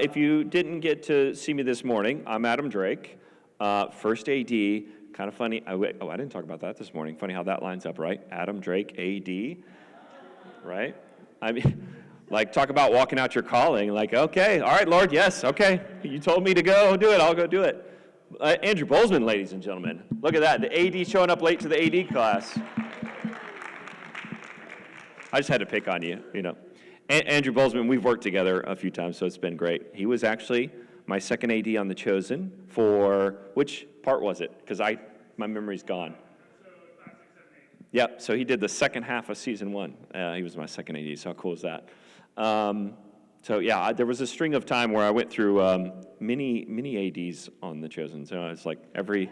if you didn't get to see me this morning, I'm Adam Drake, first AD. Kind of funny. I didn't talk about that this morning. Funny how that lines up, right? Adam Drake, AD, right? I mean, like, talk about walking out your calling. Like, okay, all right, Lord, yes, okay. You told me to go do it. I'll go do it. Andrew Bolzman, ladies and gentlemen. Look at that. The AD showing up late to the AD class. I just had to pick on you, you know. Andrew Bolzman, we've worked together a few times, so it's been great. He was actually my second AD on The Chosen for, which part was it? Because my memory's gone. Yep, so he did the second half of season 1. He was my second AD, so how cool is that? So yeah, there was a string of time where I went through many ADs on The Chosen. So it's like every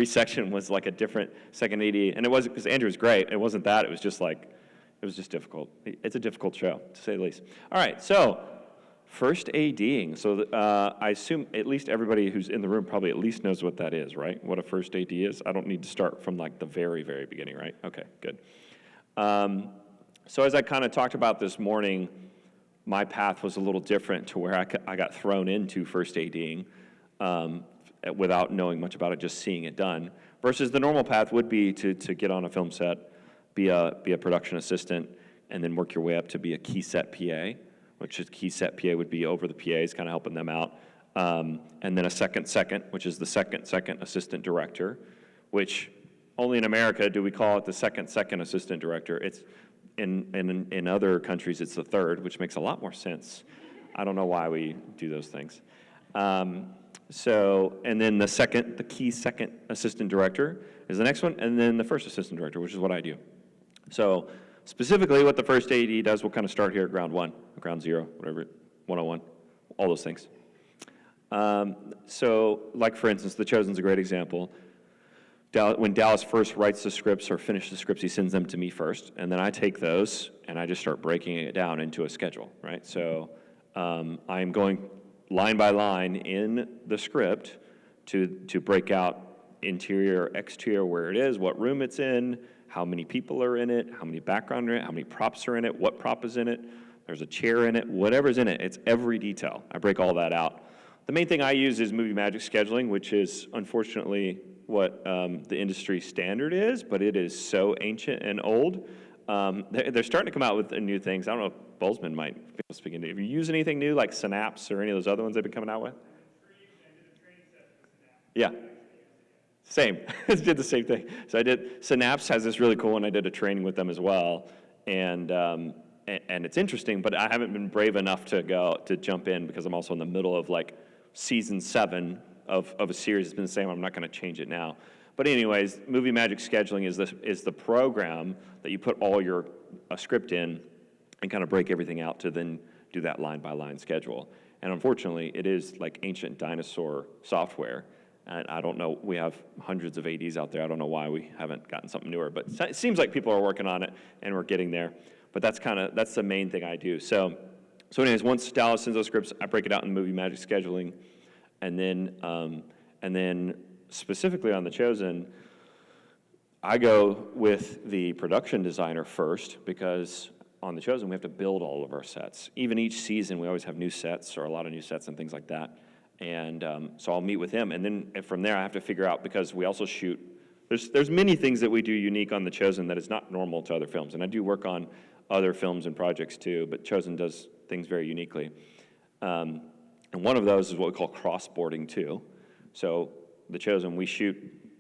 section was like a different second AD, and it wasn't because Andrew was great. It wasn't that. It was just like, it was just difficult. It's a difficult show, to say the least. All right, so first ADing. So I assume at least everybody who's in the room probably at least knows what that is, right? What a first AD is. I don't need to start from like the very, very beginning, right? Okay, good. So as I kind of talked about this morning, my path was a little different to where I got thrown into first ADing without knowing much about it, just seeing it done, versus the normal path would be to get on a film set, be a production assistant, and then work your way up to be a key set PA, which is key set PA would be over the PAs, kind of helping them out, and then a second, which is the second assistant director, which only in America do we call it the second assistant director. It's in other countries it's the third, which makes a lot more sense. I don't know why we do those things. So, and then the key second assistant director is the next one, and then the first assistant director, which is what I do. So specifically what the first AD does, we'll kind of start here at ground 1, ground 0, whatever, 101, all those things. So like for instance, The Chosen's a great example. When Dallas first writes the scripts or finishes the scripts, he sends them to me first, and then I take those and I just start breaking it down into a schedule, right? So I'm going line by line in the script to break out interior, exterior, where it is, what room it's in, how many people are in it, how many background are in it, how many props are in it, what prop is in it, there's a chair in it, whatever's in it, it's every detail. I break all that out. The main thing I use is Movie Magic scheduling, which is unfortunately what the industry standard is, but it is so ancient and old. They're starting to come out with new things. I don't know if Bolzman might be speaking to. Have you used anything new like Synapse or any of those other ones they've been coming out with? Yeah. Same. Did the same thing. So I did. Synapse has this really cool one. I did a training with them as well, and it's interesting. But I haven't been brave enough to jump in because I'm also in the middle of like season 7 of a series. It's been the same. I'm not going to change it now. But anyways, Movie Magic scheduling is the program that you put all your script in and kind of break everything out to then do that line by line schedule. And unfortunately, it is like ancient dinosaur software. And I don't know, we have hundreds of ADs out there. I don't know why we haven't gotten something newer, but it seems like people are working on it and we're getting there. But that's the main thing I do. So anyways, once Dallas sends those scripts, I break it out in Movie Magic scheduling. And then specifically on The Chosen, I go with the production designer first because on The Chosen we have to build all of our sets. Even each season we always have new sets or a lot of new sets and things like that. And so I'll meet with him, and then from there I have to figure out, because we also shoot, there's many things that we do unique on The Chosen that is not normal to other films, and I do work on other films and projects too, but Chosen does things very uniquely. And one of those is what we call cross-boarding too. So The Chosen, we shoot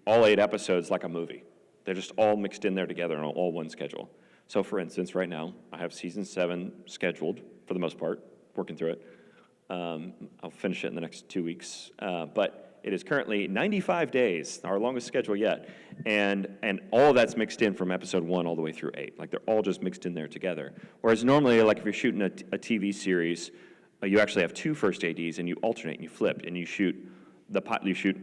all 8 episodes like a movie. They're just all mixed in there together on all one schedule. So for instance, right now, I have season 7 scheduled for the most part, working through it. I'll finish it in the next 2 weeks, but it is currently 95 days, our longest schedule yet, and all of that's mixed in from episode 1 all the way through 8. Like they're all just mixed in there together. Whereas normally, like if you're shooting a TV series, you actually have 2 first ADs and you alternate and you flip and you shoot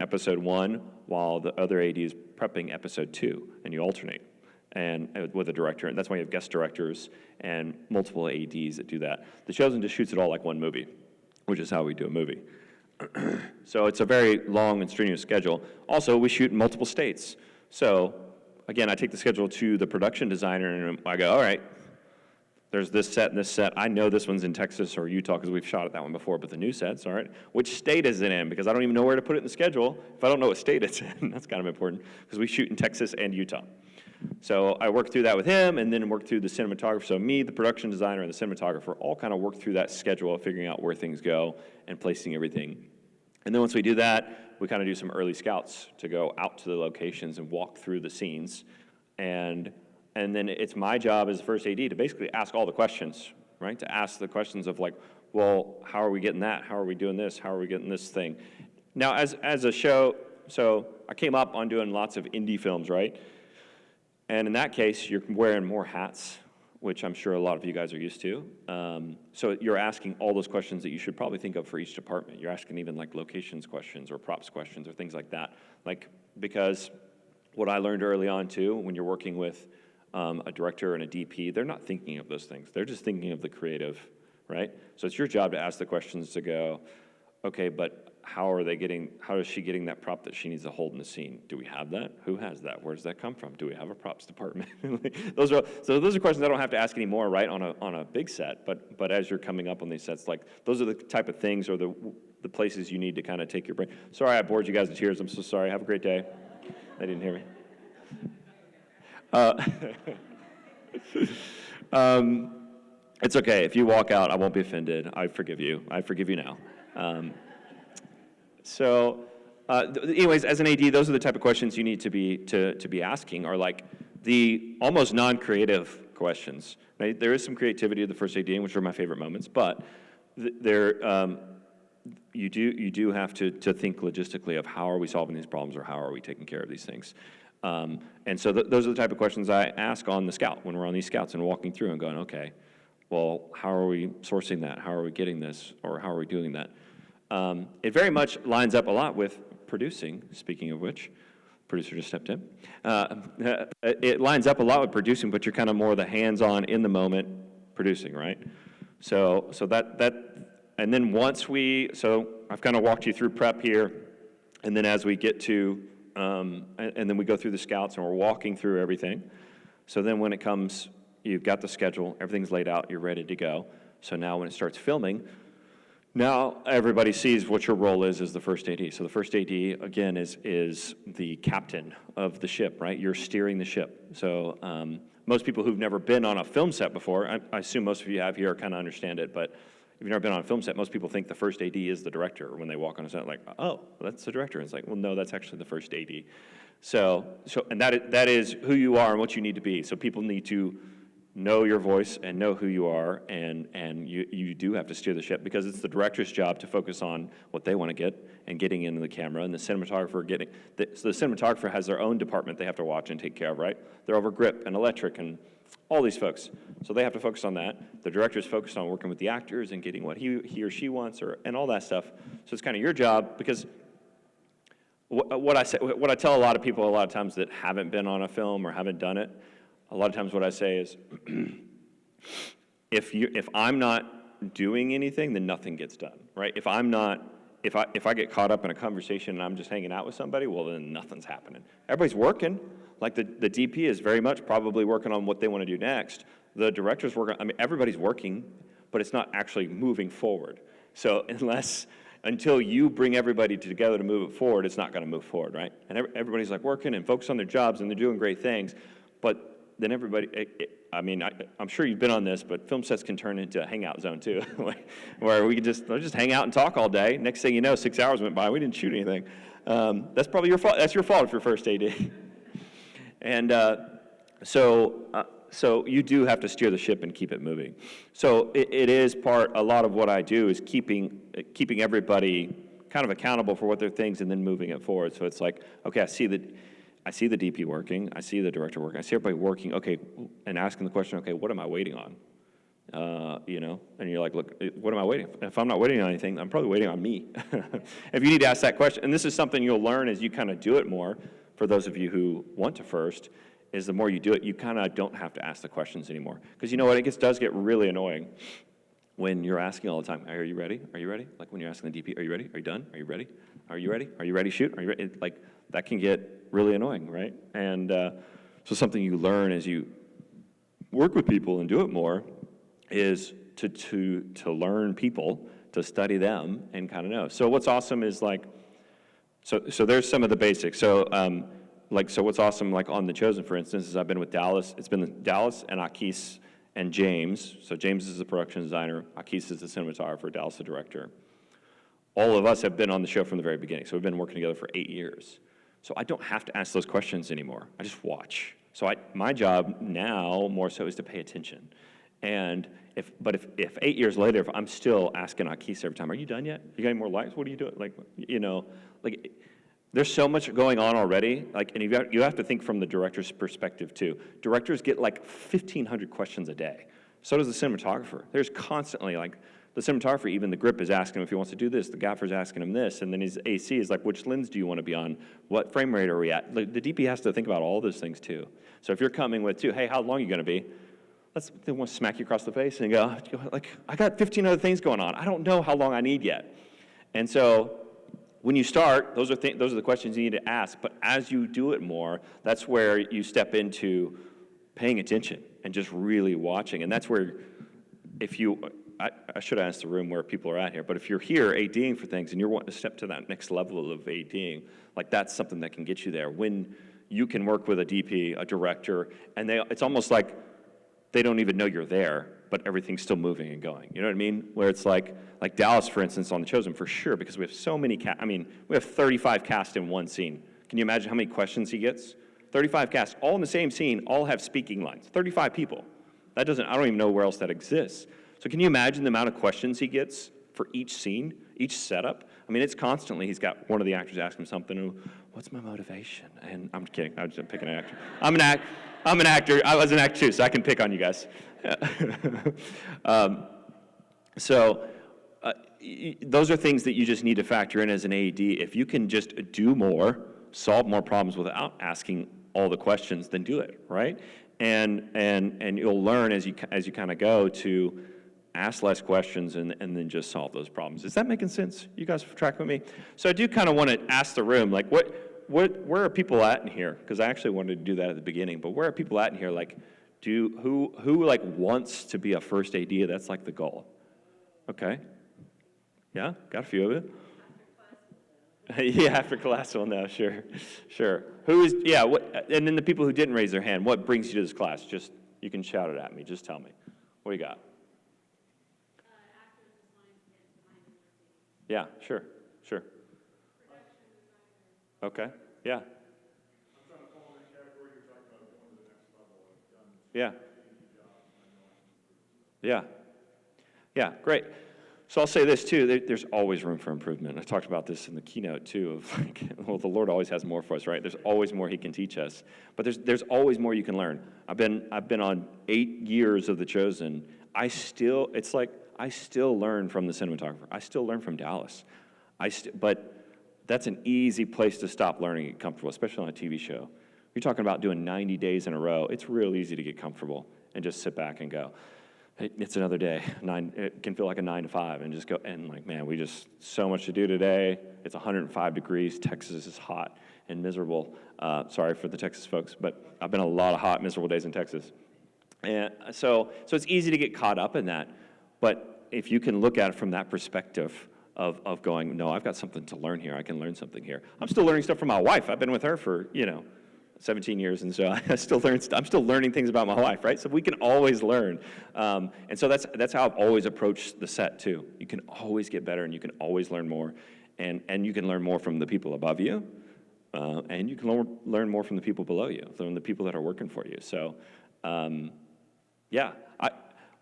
episode 1 while the other AD is prepping episode 2, and you alternate. And with a director, and that's why you have guest directors and multiple ADs that do that. The Chosen just shoots it all like one movie, which is how we do a movie. So it's a very long and strenuous schedule. Also, we shoot in multiple states. So again, I take the schedule to the production designer and I go, all right, there's this set and this set. I know this one's in Texas or Utah because we've shot at that one before, but the new set's, all right, which state is it in? Because I don't even know where to put it in the schedule if I don't know what state it's in. That's kind of important because we shoot in Texas and Utah. So I work through that with him and then work through the cinematographer. So me, the production designer, and the cinematographer all kind of work through that schedule of figuring out where things go and placing everything. And then once we do that, we kind of do some early scouts to go out to the locations and walk through the scenes. And then it's my job as the first AD to basically ask all the questions, right? To ask the questions of like, well, how are we getting that? How are we doing this? How are we getting this thing? Now, as a show, so I came up on doing lots of indie films, right? And in that case, you're wearing more hats, which I'm sure a lot of you guys are used to. So you're asking all those questions that you should probably think of for each department. You're asking even like locations questions or props questions or things like that. Like, because what I learned early on too, when you're working with a director and a DP, they're not thinking of those things. They're just thinking of the creative, right? So it's your job to ask the questions to go, okay, but how is she getting that prop that she needs to hold in the scene? Do we have that? Who has that? Where does that come from? Do we have a props department? those are questions I don't have to ask anymore, right, on a big set, but as you're coming up on these sets, like those are the type of things or the places you need to kind of take your brain. Sorry I bored you guys to tears. I'm so sorry. Have a great day. They didn't hear me. It's okay. If you walk out, I won't be offended. I forgive you. I forgive you now. Anyways, as an AD, those are the type of questions you need to be asking, are like the almost non-creative questions. Right? There is some creativity of the first AD, which are my favorite moments, but you do have to think logistically of how are we solving these problems or how are we taking care of these things. And so those are the type of questions I ask on the scout when we're on these scouts and walking through and going, okay, well, how are we sourcing that? How are we getting this? Or how are we doing that? It very much lines up a lot with producing, speaking of which, producer just stepped in. It lines up a lot with producing, but you're kind of more the hands-on, in the moment producing, right? So and then so I've kind of walked you through prep here, and then as we get to, and then we go through the scouts and we're walking through everything. So then when it comes, you've got the schedule, everything's laid out, you're ready to go. So now when it starts filming, now everybody sees what your role is as the first AD. So the first AD, again, is the captain of the ship, right? You're steering the ship. So most people who've never been on a film set before, I assume most of you have here kind of understand it, but if you've never been on a film set, most people think the first AD is the director when they walk on a set, like, oh, that's the director. And it's like, well, no, that's actually the first AD. So and that is who you are and what you need to be. So people need to know your voice and know who you are, and you do have to steer the ship because it's the director's job to focus on what they want to get and getting into the camera, and the cinematographer so the cinematographer has their own department they have to watch and take care of, right? They're over grip and electric and all these folks. So they have to focus on that. The director's focused on working with the actors and getting what he or she wants and all that stuff. So it's kind of your job because what I tell a lot of people a lot of times that haven't been on a film or haven't done it, a lot of times what I say is, if I'm not doing anything, then nothing gets done, right? If I get caught up in a conversation and I'm just hanging out with somebody, well, then nothing's happening. Everybody's working. Like the DP is very much probably working on what they want to do next. The director's working, everybody's working, but it's not actually moving forward. So until you bring everybody together to move it forward, it's not going to move forward, right? And everybody's like working and focused on their jobs and they're doing great things, but then everybody, I'm sure you've been on this, but film sets can turn into a hangout zone too, where we can just hang out and talk all day. Next thing you know, 6 hours went by, we didn't shoot anything. That's probably your fault. That's your fault if you're first AD. And so you do have to steer the ship and keep it moving. So it is a lot of what I do is keeping everybody kind of accountable for what their things and then moving it forward. So it's like, okay, I see the DP working, I see the director working, I see everybody working, okay, and asking the question, okay, what am I waiting on? And you're like, look, what am I waiting for? If I'm not waiting on anything, I'm probably waiting on me. If you need to ask that question, and this is something you'll learn as you kind of do it more, for those of you who want to first, is the more you do it, you kind of don't have to ask the questions anymore. Because you know what, it does get really annoying when you're asking all the time, are you ready? Are you ready? Like when you're asking the DP, are you ready? Are you done? Are you ready? Are you ready? Are you ready? Shoot. Are you ready? Like, that can get really annoying, right? And so something you learn as you work with people and do it more is to learn people, to study them, and kind of know. So what's awesome is like, so there's some of the basics. So so what's awesome, like on The Chosen, for instance, is I've been with Dallas. It's been Dallas and Akis and James. So James is the production designer. Akis is the cinematographer. Dallas the director. All of us have been on the show from the very beginning. So we've been working together for 8 years. So I don't have to ask those questions anymore. I just watch. So my job now more so is to pay attention. And if 8 years later, if I'm still asking Akis every time, are you done yet? You got any more lights? What are you doing? Like, there's so much going on already. Like, and you have to think from the director's perspective too. Directors get like 1,500 questions a day. So does the cinematographer. There's constantly like, the cinematographer, even the grip is asking him if he wants to do this. The gaffer's asking him this. And then his AC is like, which lens do you want to be on? What frame rate are we at? Like, the DP has to think about all those things too. So if you're coming with hey, how long are you going to be? They want to smack you across the face and go, like, I got 15 other things going on. I don't know how long I need yet. And so when you start, those are the questions you need to ask. But as you do it more, that's where you step into paying attention and just really watching. And that's where, I should ask the room where people are at here, but if you're here ADing for things and you're wanting to step to that next level of ADing, like that's something that can get you there. When you can work with a DP, a director, and it's almost like they don't even know you're there, but everything's still moving and going. You know what I mean? Where it's like Dallas, for instance, on The Chosen, for sure, because we have so many we have 35 cast in one scene. Can you imagine how many questions he gets? 35 cast, all in the same scene, all have speaking lines. 35 people. I don't even know where else that exists. So can you imagine the amount of questions he gets for each scene, each setup? I mean, it's constantly, he's got one of the actors ask him something, what's my motivation? And I'm kidding, I'm just picking an actor. I'm an actor, I was an actor too, so I can pick on you guys. Those are things that you just need to factor in as an AD. If you can just do more, solve more problems without asking all the questions, then do it, right? And you'll learn as you kind of go to ask less questions and then just solve those problems. Is that making sense? You guys track with me? So I do kind of want to ask the room, like, where are people at in here? Because I actually wanted to do that at the beginning, but where are people at in here? Like, who like wants to be a first AD? That's like the goal. Okay. Yeah, got a few of it. Yeah, after class, well, no, sure. And then the people who didn't raise their hand, what brings you to this class? Just, you can shout it at me, just tell me. What do you got? Yeah, sure. Okay, yeah. I'm trying to follow the category you're talking about going to the next level. Yeah, great. So I'll say this too, there's always room for improvement. I talked about this in the keynote too, of like, well, the Lord always has more for us, right? There's always more he can teach us, but there's always more you can learn. I've been on 8 years of The Chosen. I still learn from the cinematographer. I still learn from Dallas. But that's an easy place to stop learning and get comfortable, especially on a TV show. You're talking about doing 90 days in a row. It's real easy to get comfortable and just sit back and go, hey, it's another day. It can feel like a 9 to 5 and just go, and like, man, we just, so much to do today. It's 105 degrees. Texas is hot and miserable. Sorry for the Texas folks, but I've been a lot of hot, miserable days in Texas. And so it's easy to get caught up in that. But if you can look at it from that perspective of going, no, I've got something to learn here. I can learn something here. I'm still learning stuff from my wife. I've been with her for, 17 years, and so I'm still learning things about my wife, right? So we can always learn. And so that's how I've always approached the set, too. You can always get better, and you can always learn more. And you can learn more from the people above you, and you can learn more from the people below you, from the people that are working for you. So,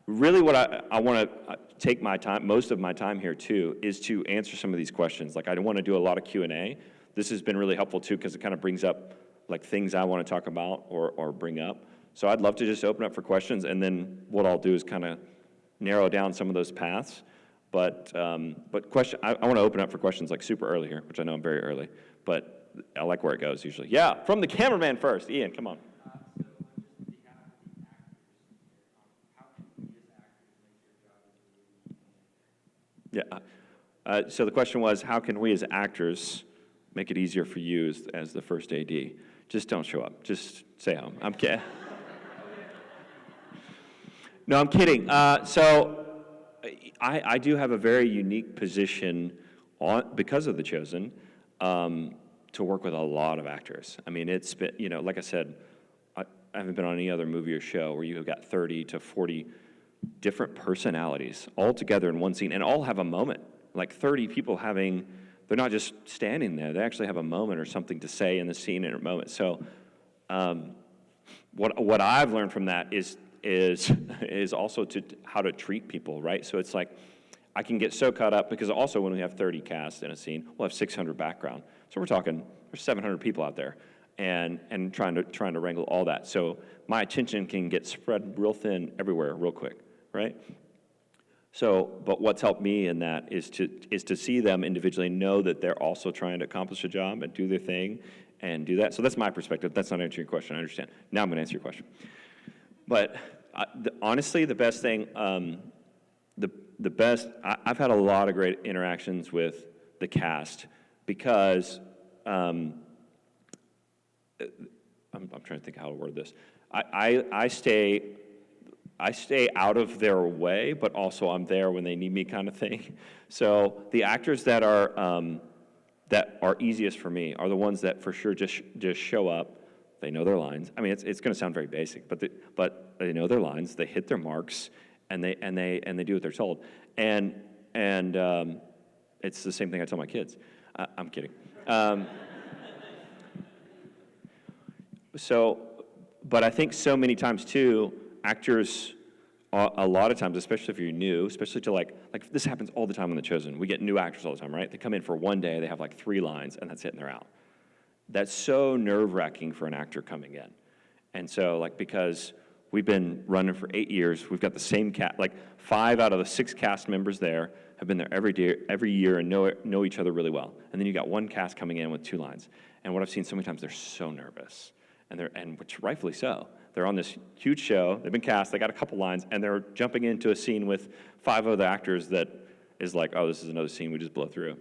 really what I want to take most of my time here too, is to answer some of these questions. Like, I want to do a lot of Q&A. This has been really helpful too, because it kind of brings up like things I want to talk about or bring up. So I'd love to just open up for questions, and then what I'll do is kind of narrow down some of those paths. But I want to open up for questions like super early here, which I know I'm very early, but I like where it goes usually. Yeah, from the cameraman first. Ian, come on. Yeah. So the question was, how can we as actors make it easier for you as the first AD? Just don't show up. Just stay home. I'm kidding. No, I'm kidding. So I do have a very unique position because of The Chosen, to work with a lot of actors. I mean, it's been, like I said, I haven't been on any other movie or show where you've got 30 to 40 different personalities all together in one scene and all have a moment. Like 30 people they're not just standing there, they actually have a moment or something to say in the scene in a moment. So what I've learned from that is also how to treat people, right? So it's like, I can get so caught up, because also when we have 30 cast in a scene, we'll have 600 background. So we're talking, there's 700 people out there, and trying to wrangle all that. So my attention can get spread real thin everywhere real quick, right? So, but what's helped me in that is to see them individually, know that they're also trying to accomplish a job and do their thing and do that. So that's my perspective. That's not answering your question, I understand. Now I'm gonna answer your question. But honestly, the best thing, I've had a lot of great interactions with the cast, because I'm trying to think how to word this. I stay out of their way, but also I'm there when they need me, kind of thing. So the actors that are easiest for me are the ones that for sure just show up. They know their lines. I mean, it's going to sound very basic, but they know their lines. They hit their marks, and they do what they're told. And it's the same thing I tell my kids. I'm kidding. But I think so many times too, actors, a lot of times, especially if you're new, especially to like this happens all the time on The Chosen. We get new actors all the time, right? They come in for one day, they have like 3 lines, and that's it, and they're out. That's so nerve-wracking for an actor coming in. And so, because we've been running for 8 years, we've got the same cast, 5 out of the 6 cast members there have been there every year and know each other really well. And then you got one cast coming in with 2 lines. And what I've seen so many times, they're so nervous, and which rightfully so. They're on this huge show, they've been cast, they got a couple lines, and they're jumping into a scene with 5 other actors that is like, oh, this is another scene we just blow through.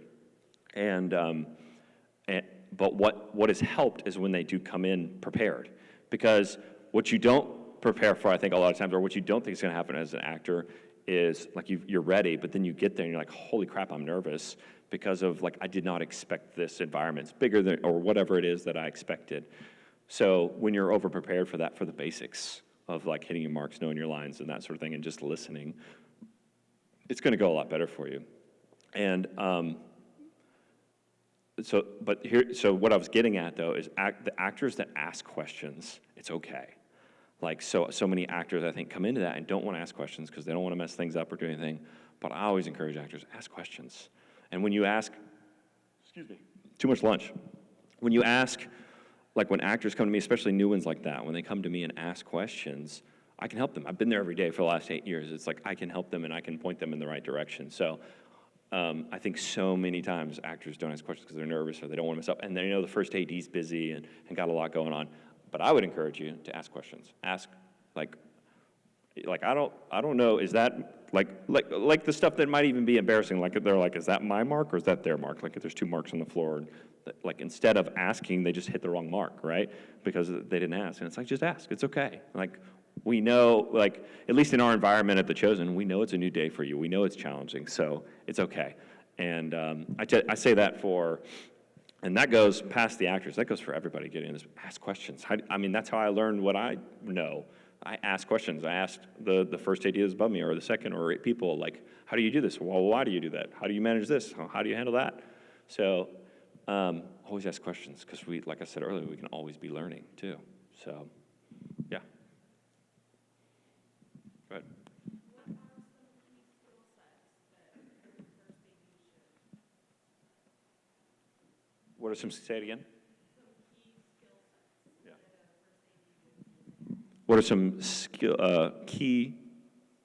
But what has helped is when they do come in prepared. Because what you don't prepare for, I think, a lot of times, or what you don't think is going to happen as an actor is, you're ready, but then you get there and you're like, holy crap, I'm nervous, because of, I did not expect this environment. It's bigger than, or whatever it is that I expected. So when you're over-prepared for that, for the basics of, hitting your marks, knowing your lines, and that sort of thing, and just listening, it's going to go a lot better for you. And so what I was getting at, though, is the actors that ask questions, it's okay. So many actors, I think, come into that and don't want to ask questions because they don't want to mess things up or do anything. But I always encourage actors, ask questions. And when you ask, too much lunch. When you ask, when actors come to me, especially new ones like that, when they come to me and ask questions, I can help them. I've been there every day for the last 8 years. It's I can help them and I can point them in the right direction. So I think so many times actors don't ask questions because they're nervous or they don't want to mess up, and they know the first AD's busy and got a lot going on. But I would encourage you to ask questions. Ask, I don't know, is that like the stuff that might even be embarrassing? They're is that my mark or is that their mark? If there's 2 marks on the floor, and instead of asking, they just hit the wrong mark, right? Because they didn't ask, and it's just ask. It's okay. We know, at least in our environment at The Chosen, we know it's a new day for you. We know it's challenging, so it's okay. And I say that and that goes past the actors. That goes for everybody getting in this. Ask questions. That's how I learned what I know. I ask questions. I asked the first AD that's above me, or the second, or 8 people, how do you do this? Well, why do you do that? How do you manage this? How do you handle that? So always ask questions, because like I said earlier, we can always be learning too. So, yeah. Go ahead. What are some, say it again? Yeah. What are some key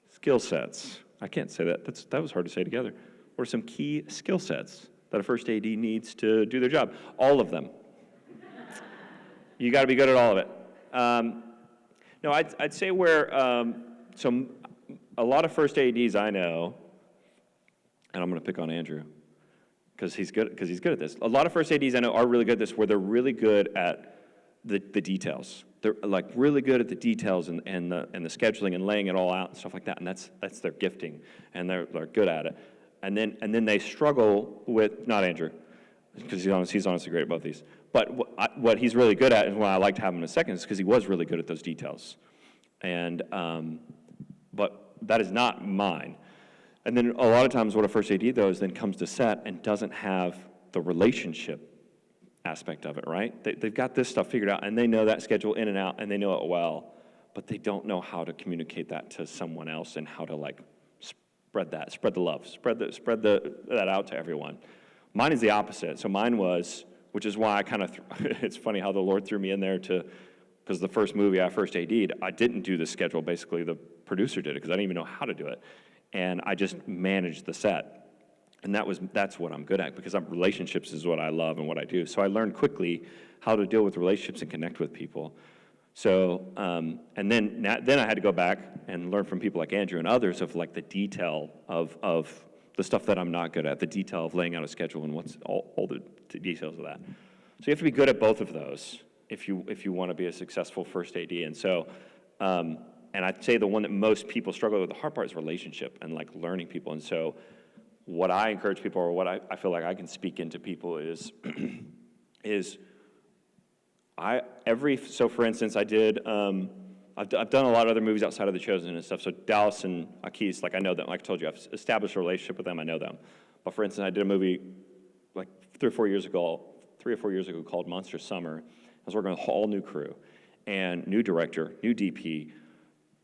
skill sets? I can't say that. That was hard to say together. What are some key skill sets that a first AD needs to do their job? All of them. You got to be good at all of it. No, I'd say where a lot of first ADs I know, and I'm going to pick on Andrew, because he's good at this. A lot of first ADs I know are really good at this, where they're really good at the details. they're like really good at the details and the scheduling and laying it all out and stuff like that, and that's their gifting, and they're good at it. And then they struggle with, not Andrew, because he's honestly great at both these. But what he's really good at, and why I liked having him in a second, is because he was really good at those details. And but that is not mine. And then a lot of times what a first AD does then comes to set and doesn't have the relationship aspect of it, right? They've got this stuff figured out, and they know that schedule in and out, and they know it well, but they don't know how to communicate that to someone else and how to like spread the love, spread that out to everyone. Mine is the opposite. So mine was, which is why I kind of, it's funny how the Lord threw me in there because the first movie I first AD'd, I didn't do the schedule. Basically, the producer did it because I didn't even know how to do it. And I just managed the set. And that's what I'm good at, because relationships is what I love and what I do. So I learned quickly how to deal with relationships and connect with people. So, and then I had to go back and learn from people like Andrew and others of like the detail of the stuff that I'm not good at, the detail of laying out a schedule and what's all the details of that. So you have to be good at both of those if you want to be a successful first AD. And so, and I'd say the one that most people struggle with, the hard part, is relationship and like learning people. And so what I encourage people, or what I feel like I can speak into people is, so for instance, I did, I've done a lot of other movies outside of The Chosen and stuff. So Dallas and Akis, like I know them, like I told you, I've established a relationship with them, I know them. But for instance, I did a movie like 3 or 4 years ago called Monster Summer. I was working with a whole new crew and new director, new DP,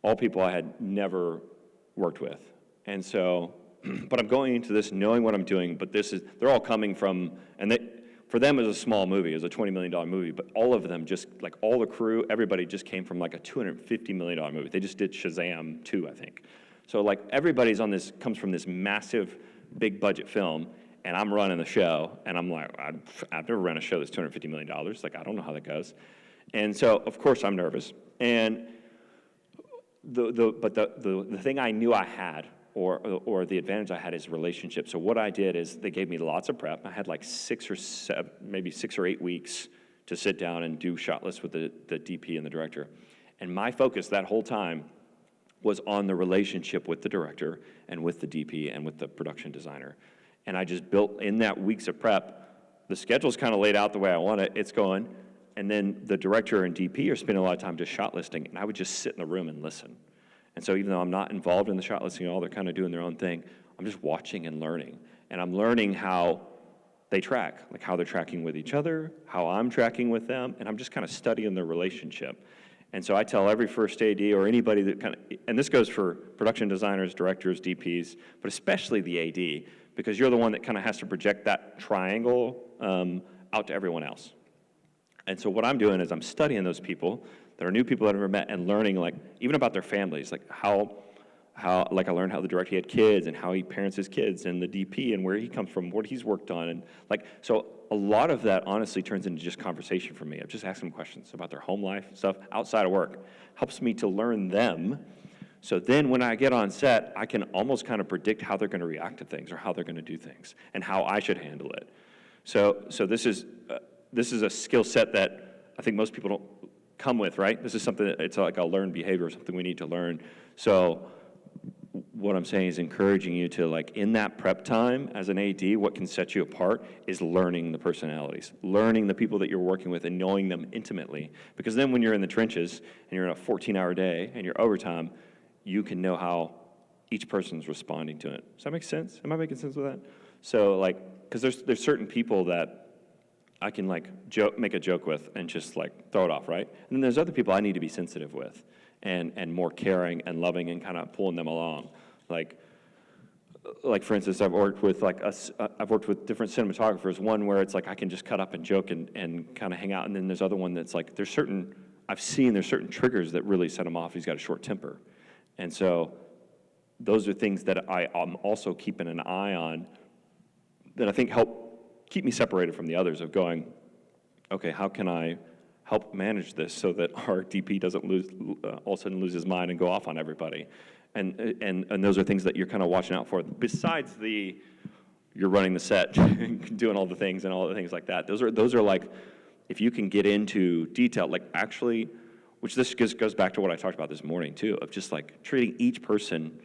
all people I had never worked with. And so, but I'm going into this knowing what I'm doing, but they're all coming from, for them it was a small movie, it was a $20 million movie, but all of them just, like all the crew, everybody just came from like a $250 million movie. They just did Shazam 2, I think. So like everybody's comes from this massive, big budget film, and I'm running the show, and I'm like, I've never run a show that's $250 million. Like, I don't know how that goes. And so, of course, I'm nervous. And the thing I knew I had, or the advantage I had, is relationship. So what I did is they gave me lots of prep. I had like 6 or 8 weeks to sit down and do shot lists with the DP and the director. And my focus that whole time was on the relationship with the director and with the DP and with the production designer. And I just built in that weeks of prep. The schedule's kind of laid out the way I want it. It's going. And then the director and DP are spending a lot of time just shot listing, and I would just sit in the room and listen. And so even though I'm not involved in the shot listing at all, they're kind of doing their own thing, I'm just watching and learning. And I'm learning how they track, like how they're tracking with each other, how I'm tracking with them, and I'm just kind of studying their relationship. And so I tell every first AD or anybody that kind of, and this goes for production designers, directors, DPs, but especially the AD, because you're the one that kind of has to project that triangle out to everyone else. And so what I'm doing is I'm studying those people that are new people I've never met, and learning like even about their families, like how like I learned how the director had kids and how he parents his kids, and the DP and where he comes from, what he's worked on, and like so a lot of that honestly turns into just conversation for me. I'm just asking questions about their home life stuff outside of work. Helps me to learn them. So then when I get on set, I can almost kind of predict how they're going to react to things or how they're going to do things and how I should handle it. So this is a skill set that I think most people don't come with, right? This is something that it's like a learned behavior, something we need to learn. So what I'm saying is encouraging you to, like, in that prep time as an AD, what can set you apart is learning the personalities, learning the people that you're working with and knowing them intimately. Because then when you're in the trenches and you're in a 14-hour day and you're overtime, you can know how each person's responding to it. Does that make sense? Am I making sense with that? So, like, because there's certain people that I can, like, make a joke with and just, like, throw it off, right? And then there's other people I need to be sensitive with and more caring and loving and kind of pulling them along. Like for instance, I've worked with different cinematographers. One where it's like I can just cut up and joke and kind of hang out, and then there's other one that's like there's certain triggers that really set him off. He's got a short temper, and so those are things that I'm also keeping an eye on that I think help keep me separated from the others. Of going, okay, how can I help manage this so that our DP doesn't all of a sudden lose his mind and go off on everybody. And those are things that you're kind of watching out for. Besides you're running the set, doing all the things and all the things like that. Those are like, if you can get into detail, like actually which this goes back to what I talked about this morning too, of just like treating each person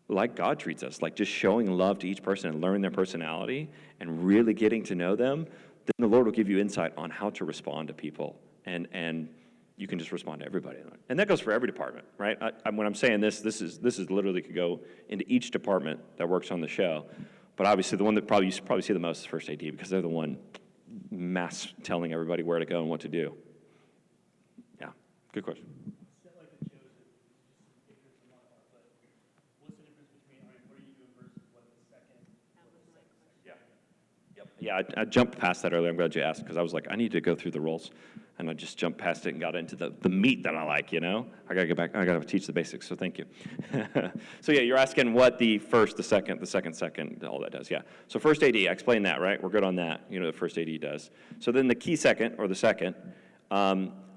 like God treats us, like just showing love to each person and learning their personality and really getting to know them. Then the Lord will give you insight on how to respond to people, and you can just respond to everybody. And that goes for every department, right? When I'm saying this is literally could go into each department that works on the show. But obviously the one that you probably see the most is first AD, because they're the one mass telling everybody where to go and what to do. Yeah, good question. Yeah, I jumped past that earlier. I'm glad you asked, because I was like, I need to go through the roles. And I just jumped past it and got into the meat that I like, I got to get back. I got to teach the basics, so thank you. So yeah, you're asking what the first, the second, all that does, yeah. So first AD, I explained that, right? We're good on that, the first AD does. So then the key second, or the second,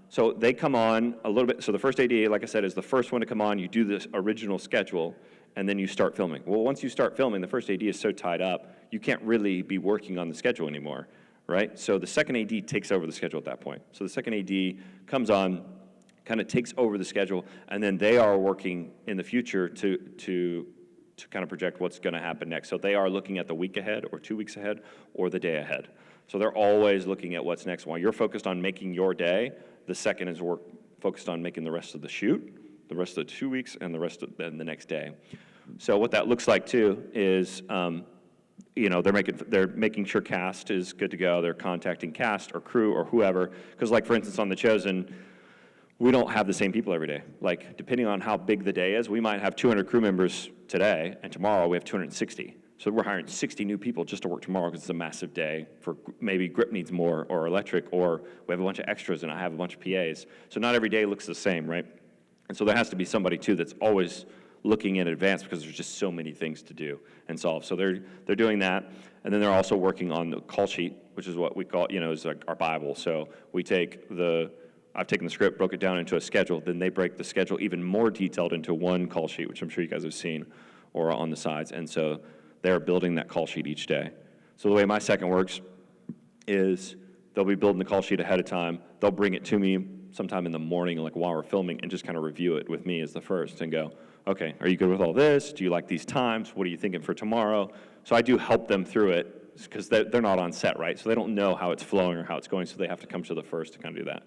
so they come on a little bit. So the first AD, like I said, is the first one to come on. You do this original schedule, and then you start filming. Well, once you start filming, the first AD is so tied up, you can't really be working on the schedule anymore, right? So the second AD takes over the schedule at that point. So the second AD comes on, kind of takes over the schedule, and then they are working in the future to kind of project what's going to happen next. So they are looking at the week ahead, or 2 weeks ahead, or the day ahead. So they're always looking at what's next. While you're focused on making your day, the second is focused on making the rest of the shoot, the rest of the 2 weeks, and the rest of the next day. So what that looks like too is, they're making sure cast is good to go. They're contacting cast or crew or whoever, because like for instance on The Chosen, we don't have the same people every day. Like depending on how big the day is, we might have 200 crew members today, and tomorrow we have 260. So we're hiring 60 new people just to work tomorrow because it's a massive day. For maybe grip needs more, or electric, or we have a bunch of extras and I have a bunch of PAs. So not every day looks the same, right? And so there has to be somebody too that's always looking in advance, because there's just so many things to do and solve. So they're doing that, and then they're also working on the call sheet, which is what we call, is like our Bible. So I've taken the script, broke it down into a schedule, then they break the schedule even more detailed into one call sheet, which I'm sure you guys have seen, or on the sides. And so they're building that call sheet each day. So the way my second works is they'll be building the call sheet ahead of time. They'll bring it to me sometime in the morning, like while we're filming, and just kind of review it with me as the first and go, okay, are you good with all this? Do you like these times? What are you thinking for tomorrow? So I do help them through it, because they're not on set, right? So they don't know how it's flowing or how it's going, so they have to come to the first to kind of do that.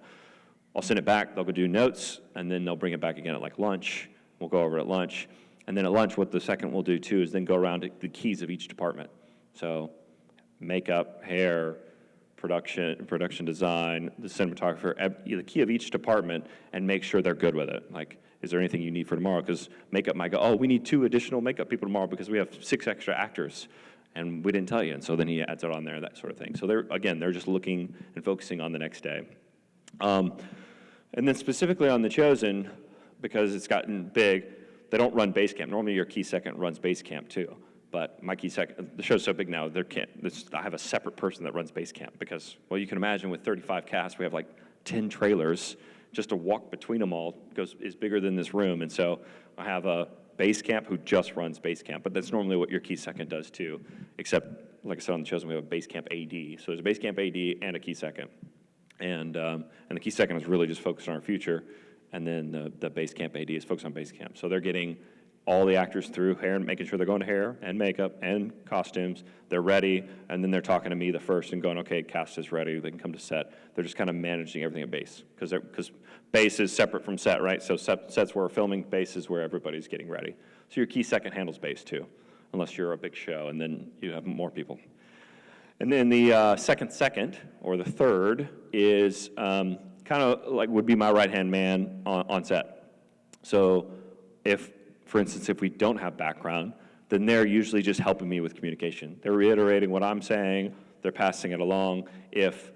I'll send it back, they'll go do notes, and then they'll bring it back again at like lunch. We'll go over at lunch. And then at lunch, what the second will do too is then go around to the keys of each department. So makeup, hair, production design, the cinematographer, the key of each department, and make sure they're good with it. Like, is there anything you need for tomorrow? Because makeup might go, oh, we need 2 additional makeup people tomorrow because we have 6 extra actors, and we didn't tell you. And so then he adds it on there, that sort of thing. So they're just looking and focusing on the next day. And then specifically on The Chosen, because it's gotten big, they don't run base camp. Normally your key second runs base camp too. But my key second, the show's so big now, I have a separate person that runs base camp, because, well, you can imagine with 35 casts, we have like 10 trailers. Just to walk between them all is bigger than this room. And so I have a base camp who just runs base camp, but that's normally what your key second does too, except, like I said, on The Chosen, we have a base camp AD. So there's a base camp AD and a key second. And the key second is really just focused on our future, and then the base camp AD is focused on base camp. So they're getting all the actors through hair, and making sure they're going to hair and makeup and costumes. They're ready, and then they're talking to me the first and going, okay, cast is ready, they can come to set. They're just kind of managing everything at base, because base is separate from set, right? So set's where we're filming, base is where everybody's getting ready. So your key second handles base too, unless you're a big show, and then you have more people. And then the second, or the third, is kind of like would be my right-hand man on set. So for instance, if we don't have background, then they're usually just helping me with communication. They're reiterating what I'm saying, they're passing it along. If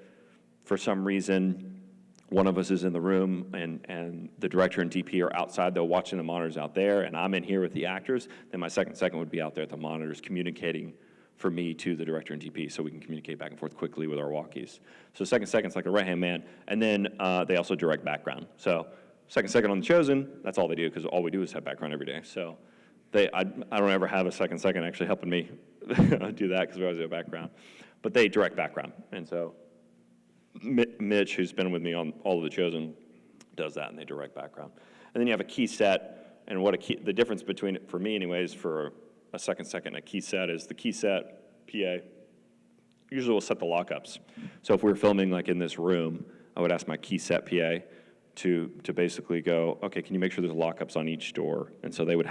for some reason one of us is in the room and the director and DP are outside, they're watching the monitors out there, and I'm in here with the actors, then my second would be out there at the monitors communicating for me to the director and DP, so we can communicate back and forth quickly with our walkies. So second's like a right-hand man, and then they also direct background. So second on The Chosen, that's all they do, because all we do is have background every day. So I don't ever have a second actually helping me do that, because we always have background. But they direct background. And so Mitch, who's been with me on all of The Chosen, does that, and they direct background. And then you have a key set, and the difference between it, for me anyways, for a second and a key set is the key set PA usually will set the lockups. So if we were filming like in this room, I would ask my key set PA to basically go, okay, can you make sure there's lockups on each door? And so they would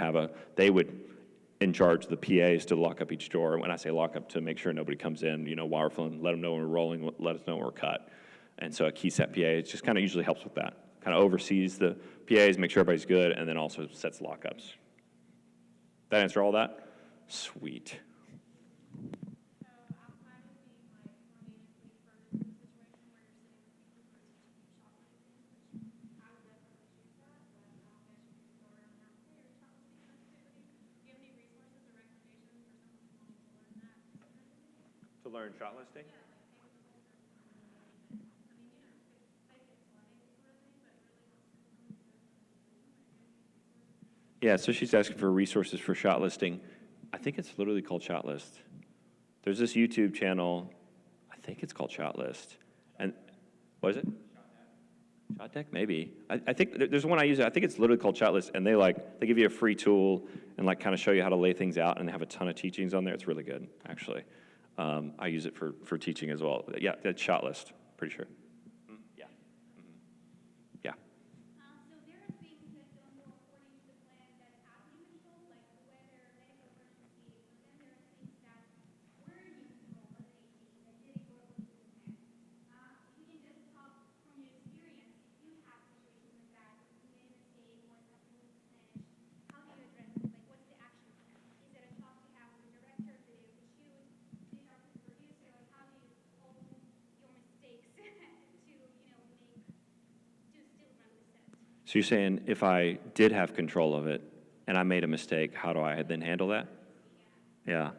in charge the PAs to lock up each door. And when I say lock up, to make sure nobody comes in, while we're filming, let them know when we're rolling, let us know when we're cut. And so a key set PA, it just kind of usually helps with that. Kind of oversees the PAs, make sure everybody's good, and then also sets lockups. That answer all that? Sweet. To learn shot listing? Yeah, so she's asking for resources for shot listing. I think it's literally called Shot List. There's this YouTube channel, I think it's called Shot List. And what is it? Shot Deck, maybe. I think there's one I use. I think it's literally called Shot List, and they give you a free tool and kind of show you how to lay things out, and they have a ton of teachings on there. It's really good, actually. I use it for teaching as well. Yeah, that's Shot List, pretty sure. Yeah. Mm-hmm. Yeah. So there are things that don't go according to the plan that have you control, like the weather, medical emergencies, but then there are things that were in your control as an AD that didn't go according to the plan. If you can just talk from your experience, if you have situations like that, where you made a mistake or something was managed, how do you address it? Like, what's the action plan? Is it a talk to have with the director, the day of the shoot? Do you talk to the producer? Like, how do you own your mistakes to, still run the set? So you're saying if I did have control of it and I made a mistake, how do I then handle that? Yeah.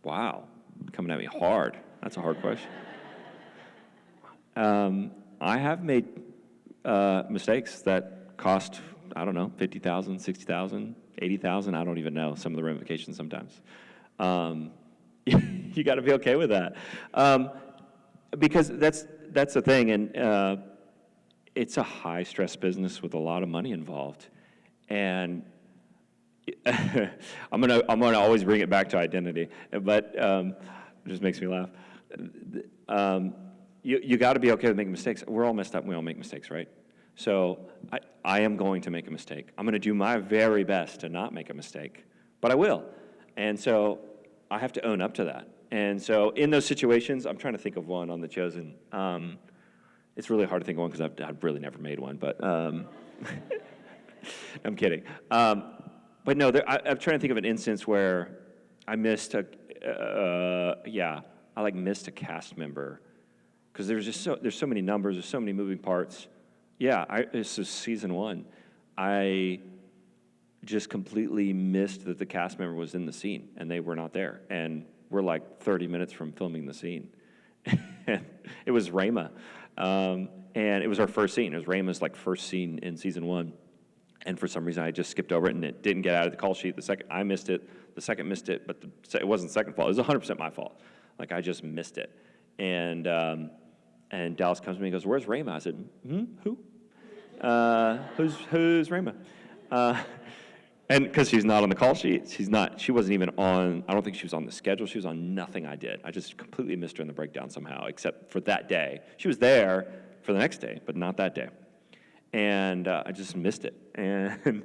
Wow. Coming at me hard. That's a hard question. I have made mistakes that cost, I don't know, $50,000, $60,000, $80,000. I don't even know some of the ramifications sometimes. You got to be okay with that. Because that's the thing. And it's a high-stress business with a lot of money involved, and I'm gonna always bring it back to identity, but it just makes me laugh. You got to be okay with making mistakes. We're all messed up, and we all make mistakes, right? So I am going to make a mistake. I'm going to do my very best to not make a mistake, but I will, and so I have to own up to that. And so in those situations, I'm trying to think of one on The Chosen. It's really hard to think of one because I've really never made one, but I'm kidding. But no, I'm trying to think of an instance where I missed missed a cast member because there's so many numbers, there's so many moving parts. Yeah, this is season 1. I just completely missed that the cast member was in the scene and they were not there, and we're like 30 minutes from filming the scene. And it was Rayma. And it was our first scene. It was Rayma's first scene in season 1. And for some reason, I just skipped over it, and it didn't get out of the call sheet. The second, I missed it. The second missed it, but it wasn't the second fault. It was 100% my fault. I just missed it. And Dallas comes to me and goes, "Where's Rayma?" I said, "Who? Who's Rayma?" And because she's not on the call sheet, she wasn't even on, I don't think she was on the schedule. She was on nothing I did. I just completely missed her in the breakdown somehow, except for that day. She was there for the next day, but not that day. And I just missed it. And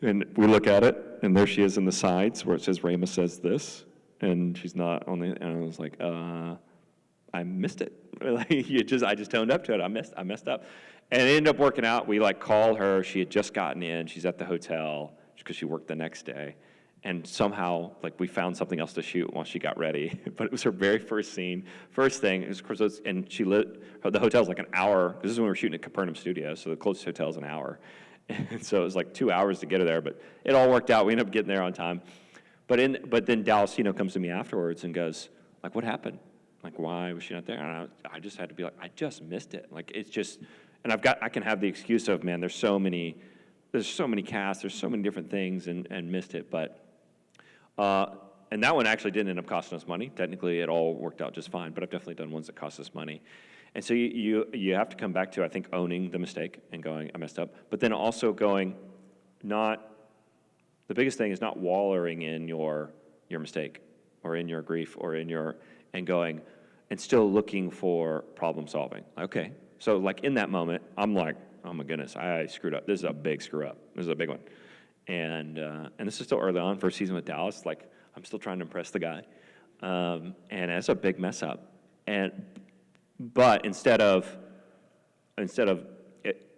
we look at it, and there she is in the sides where it says Rayma says this, and she's not on the, and I was like, I missed it. I just toned up to it. I messed up. And it ended up working out. We call her. She had just gotten in. She's at the hotel because she worked the next day. And somehow, we found something else to shoot while she got ready. But it was her very first scene. First thing, and the hotel's an hour. This is when we were shooting at Capernaum Studios, so the closest hotel's an hour. And so it was 2 hours to get her there, but it all worked out. We ended up getting there on time. But then Dallas, comes to me afterwards and goes, what happened? Why was she not there? And I just had to be I just missed it. It's just, and I can have the excuse of, man, there's so many casts, there's so many different things, and missed it. But and that one actually didn't end up costing us money. Technically, it all worked out just fine. But I've definitely done ones that cost us money. And so you have to come back to, I think, owning the mistake and going, I messed up, but then also going, the biggest thing is not wallowing in your mistake or in your grief or and going, and still looking for problem solving. Okay, so like in that moment, I'm like, oh my goodness, I screwed up. This is a big screw up. This is a big one. And this is still early on, first season with Dallas, like I'm still trying to impress the guy. And it's a big mess up. But instead of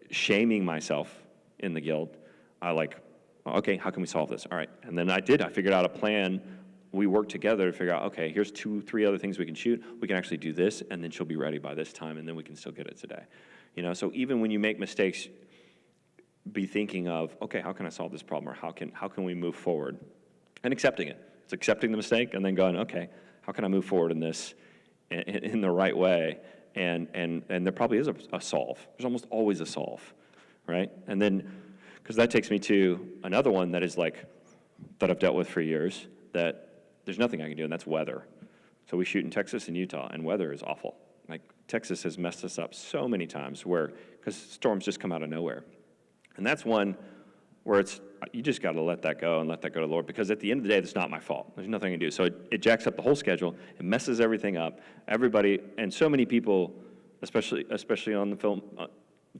shaming myself in the guilt, I like, okay, how can we solve this? All right, and then I figured out a plan. We worked together to figure out, okay, here's 2-3 other things we can shoot. We can actually do this, and then she'll be ready by this time, and then we can still get it today. So even when you make mistakes, be thinking of, okay, how can I solve this problem, or how can we move forward? And accepting it. It's accepting the mistake and then going, okay, how can I move forward in this in the right way? And there probably is a solve. There's almost always a solve, right? And then, because that takes me to another one that is like, that I've dealt with for years, that there's nothing I can do, and that's weather. So we shoot in Texas and Utah, and weather is awful. Like, Texas has messed us up so many times because storms just come out of nowhere. And that's one where you just got to let that go and let that go to the Lord, because at the end of the day, it's not my fault. There's nothing I can do. So it jacks up the whole schedule. It messes everything up. Everybody, and so many people, especially on the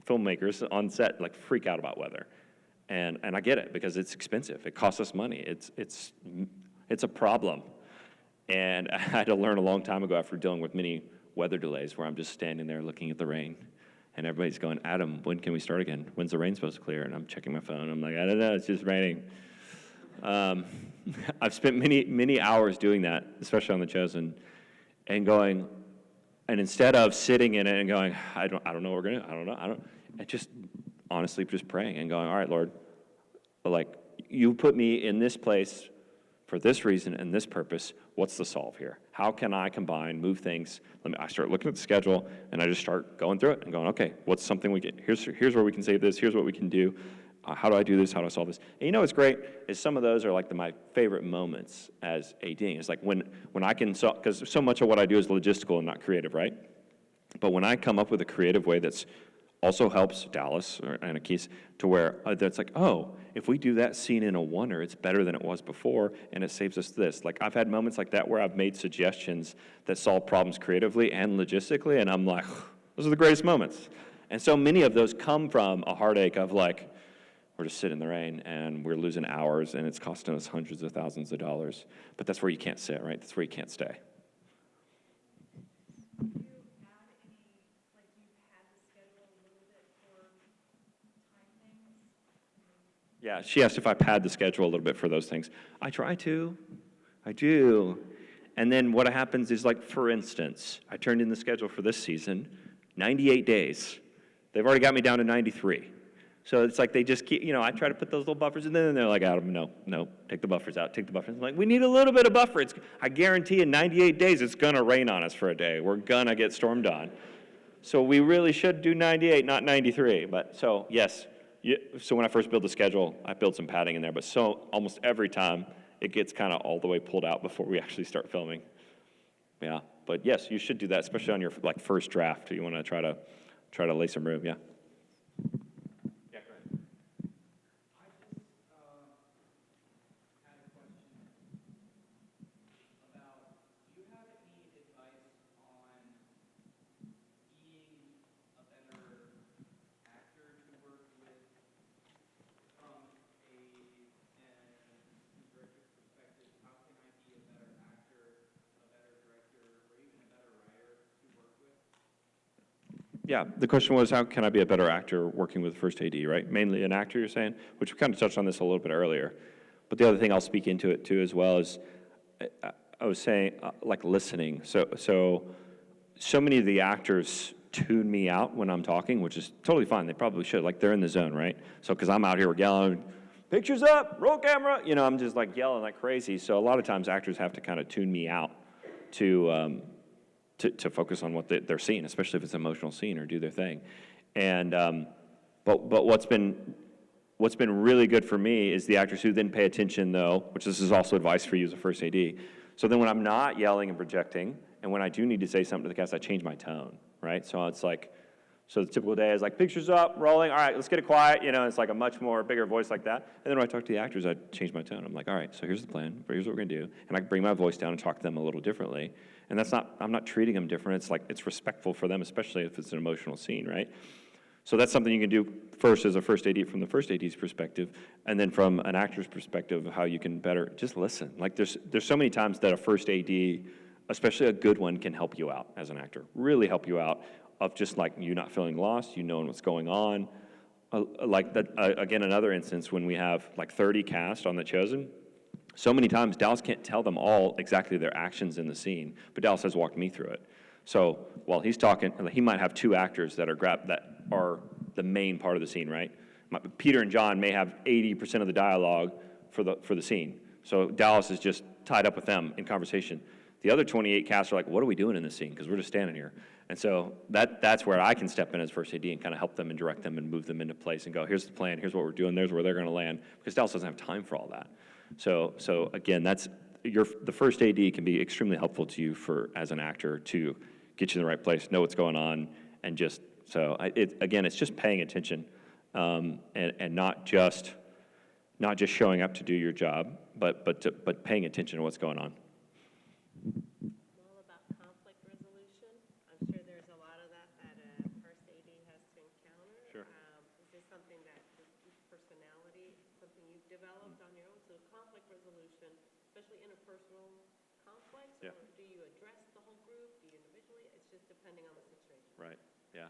filmmakers on set, like freak out about weather. And I get it, because it's expensive. It costs us money. It's a problem. And I had to learn a long time ago, after dealing with many weather delays, where I'm just standing there looking at the rain. And everybody's going, Adam, when can we start again? When's the rain supposed to clear? And I'm checking my phone. I'm like, I don't know, it's just raining. I've spent many hours doing that, especially on The Chosen, and instead of sitting in it and going, I don't know what we're gonna do, I don't know, I just honestly just praying and going, all right, Lord, like, you put me in this place for this reason and this purpose. What's the solve here? How can I combine, move things? I start looking at the schedule, and I just start going through it and going, okay, what's something we get? Here's where we can save this. Here's what we can do. How do I do this? How do I solve this? And what's great is some of those are like my favorite moments as ADing. It's like when I can solve, because so much of what I do is logistical and not creative, right? But when I come up with a creative way that's also helps Dallas and a case to where that's like, oh, if we do that scene in a oneer, it's better than it was before, and it saves us this. Like, I've had moments like that where I've made suggestions that solve problems creatively and logistically, and I'm like, those are the greatest moments. And so many of those come from a heartache of like, we're just sitting in the rain and we're losing hours and it's costing us hundreds of thousands of dollars. But that's where you can't sit, right? That's where you can't stay. Yeah, she asked if I pad the schedule a little bit for those things. I try to. I do. And then what happens is, like, for instance, I turned in the schedule for this season, 98 days. They've already got me down to 93. So it's like they just keep, I try to put those little buffers in there, and they're like, Adam, no, take the buffers out, take the buffers. I'm like, we need a little bit of buffer. I guarantee in 98 days it's going to rain on us for a day. We're going to get stormed on. So we really should do 98, not 93. But so, yes. So when I first build the schedule, I build some padding in there, but so almost every time it gets kind of all the way pulled out before we actually start filming. Yeah, but yes, you should do that, especially on your first draft. You want to try to lay some room. Yeah. Yeah, go ahead. I just had a question about, do you have any advice on being a better actor to work with from a director's perspective? How can I be a better actor, a better director, or even a better writer to work with? Yeah, the question was, how can I be a better actor working with first AD, right? Mainly an actor, you're saying, which we kind of touched on this a little bit earlier. But the other thing I'll speak into it too as well is, I was saying, like listening. So many of the actors tune me out when I'm talking, which is totally fine. They probably should. Like, they're in the zone, right? So because I'm out here yelling, pictures up, roll camera. I'm just like yelling like crazy. So a lot of times actors have to kind of tune me out to focus on what they're seeing, especially if it's an emotional scene, or do their thing. And but what's been really good for me is the actors who then pay attention, though, which this is also advice for you as a first AD. So then when I'm not yelling and projecting, And when I do need to say something to the cast, I change my tone, right? So it's like, so the typical day is like, pictures up, rolling, all right, let's get it quiet, it's like a much more bigger voice like that. And then when I talk to the actors, I change my tone. I'm like, all right, so here's the plan, here's what we're gonna do. And I can bring my voice down and talk to them a little differently. And I'm not treating them different, it's like, it's respectful for them, especially if it's an emotional scene, right? So that's something you can do first as a first AD from the first AD's perspective, and then from an actor's perspective, how you can better just listen. Like there's so many times that a first AD, especially a good one, can help you out as an actor, really help you out of just like you not feeling lost, you knowing what's going on. Like that, again, another instance when we have like 30 cast on The Chosen, so many times Dallas can't tell them all exactly their actions in the scene, but Dallas has walked me through it. So while he's talking, he might have two actors that are the main part of the scene, right? Peter and John may have 80% of the dialogue for the scene. So Dallas is just tied up with them in conversation. The other 28 casts are like, what are we doing in this scene? Because we're just standing here. And so that's where I can step in as first AD and kind of help them and direct them and move them into place and go, here's the plan, here's what we're doing, there's where they're going to land. Because Dallas doesn't have time for all that. So again, the first AD can be extremely helpful to you as an actor to get you in the right place, know what's going on, and just, it's just paying attention and not just showing up to do your job, but paying attention to what's going on. All about conflict resolution. I'm sure there's a lot of that a first AD has to encounter. Sure. Is this something that personality, something you've developed on your own? So conflict resolution, especially interpersonal conflicts, Yeah. or do you address the whole group? Do you individually? It's just depending on the situation. Right, yeah.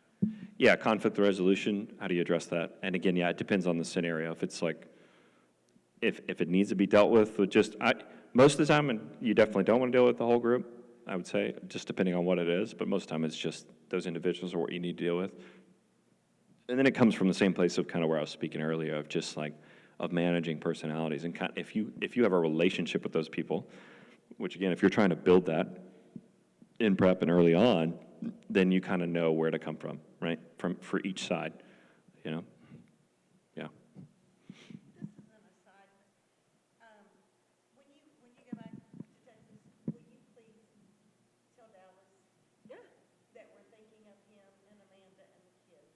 Yeah, conflict resolution, how do you address that? And again, yeah, it depends on the scenario. If it's like, if it needs to be dealt with most of the time, and you definitely don't want to deal with the whole group, I would say, just depending on what it is, but most of the time it's just those individuals are what you need to deal with. And then it comes from the same place of kind of where I was speaking earlier, of just like, of managing personalities. And kind of, if you have a relationship with those people, which again, if you're trying to build that in prep and early on, then you kind of know where to come from, right? For each side, Yeah. This is an aside. When you go back to Texas, will you please tell Dallas Yeah. that we're thinking of him and Amanda and the kids?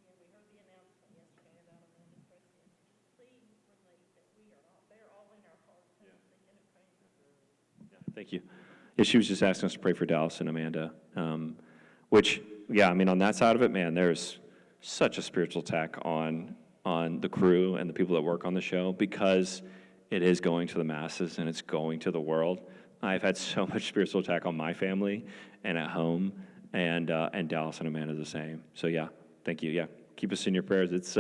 We heard the announcement yesterday about Amanda's breast cancer. Please relate that they're all in our hearts and thinking of praying for them. Thank you. Yeah, she was just asking us to pray for Dallas and Amanda, which, yeah, I mean, on that side of it, man, there's such a spiritual attack on the crew and the people that work on the show because it is going to the masses and it's going to the world. I've had so much spiritual attack on my family and at home, and Dallas and Amanda the same. So yeah, thank you. Yeah, keep us in your prayers. It's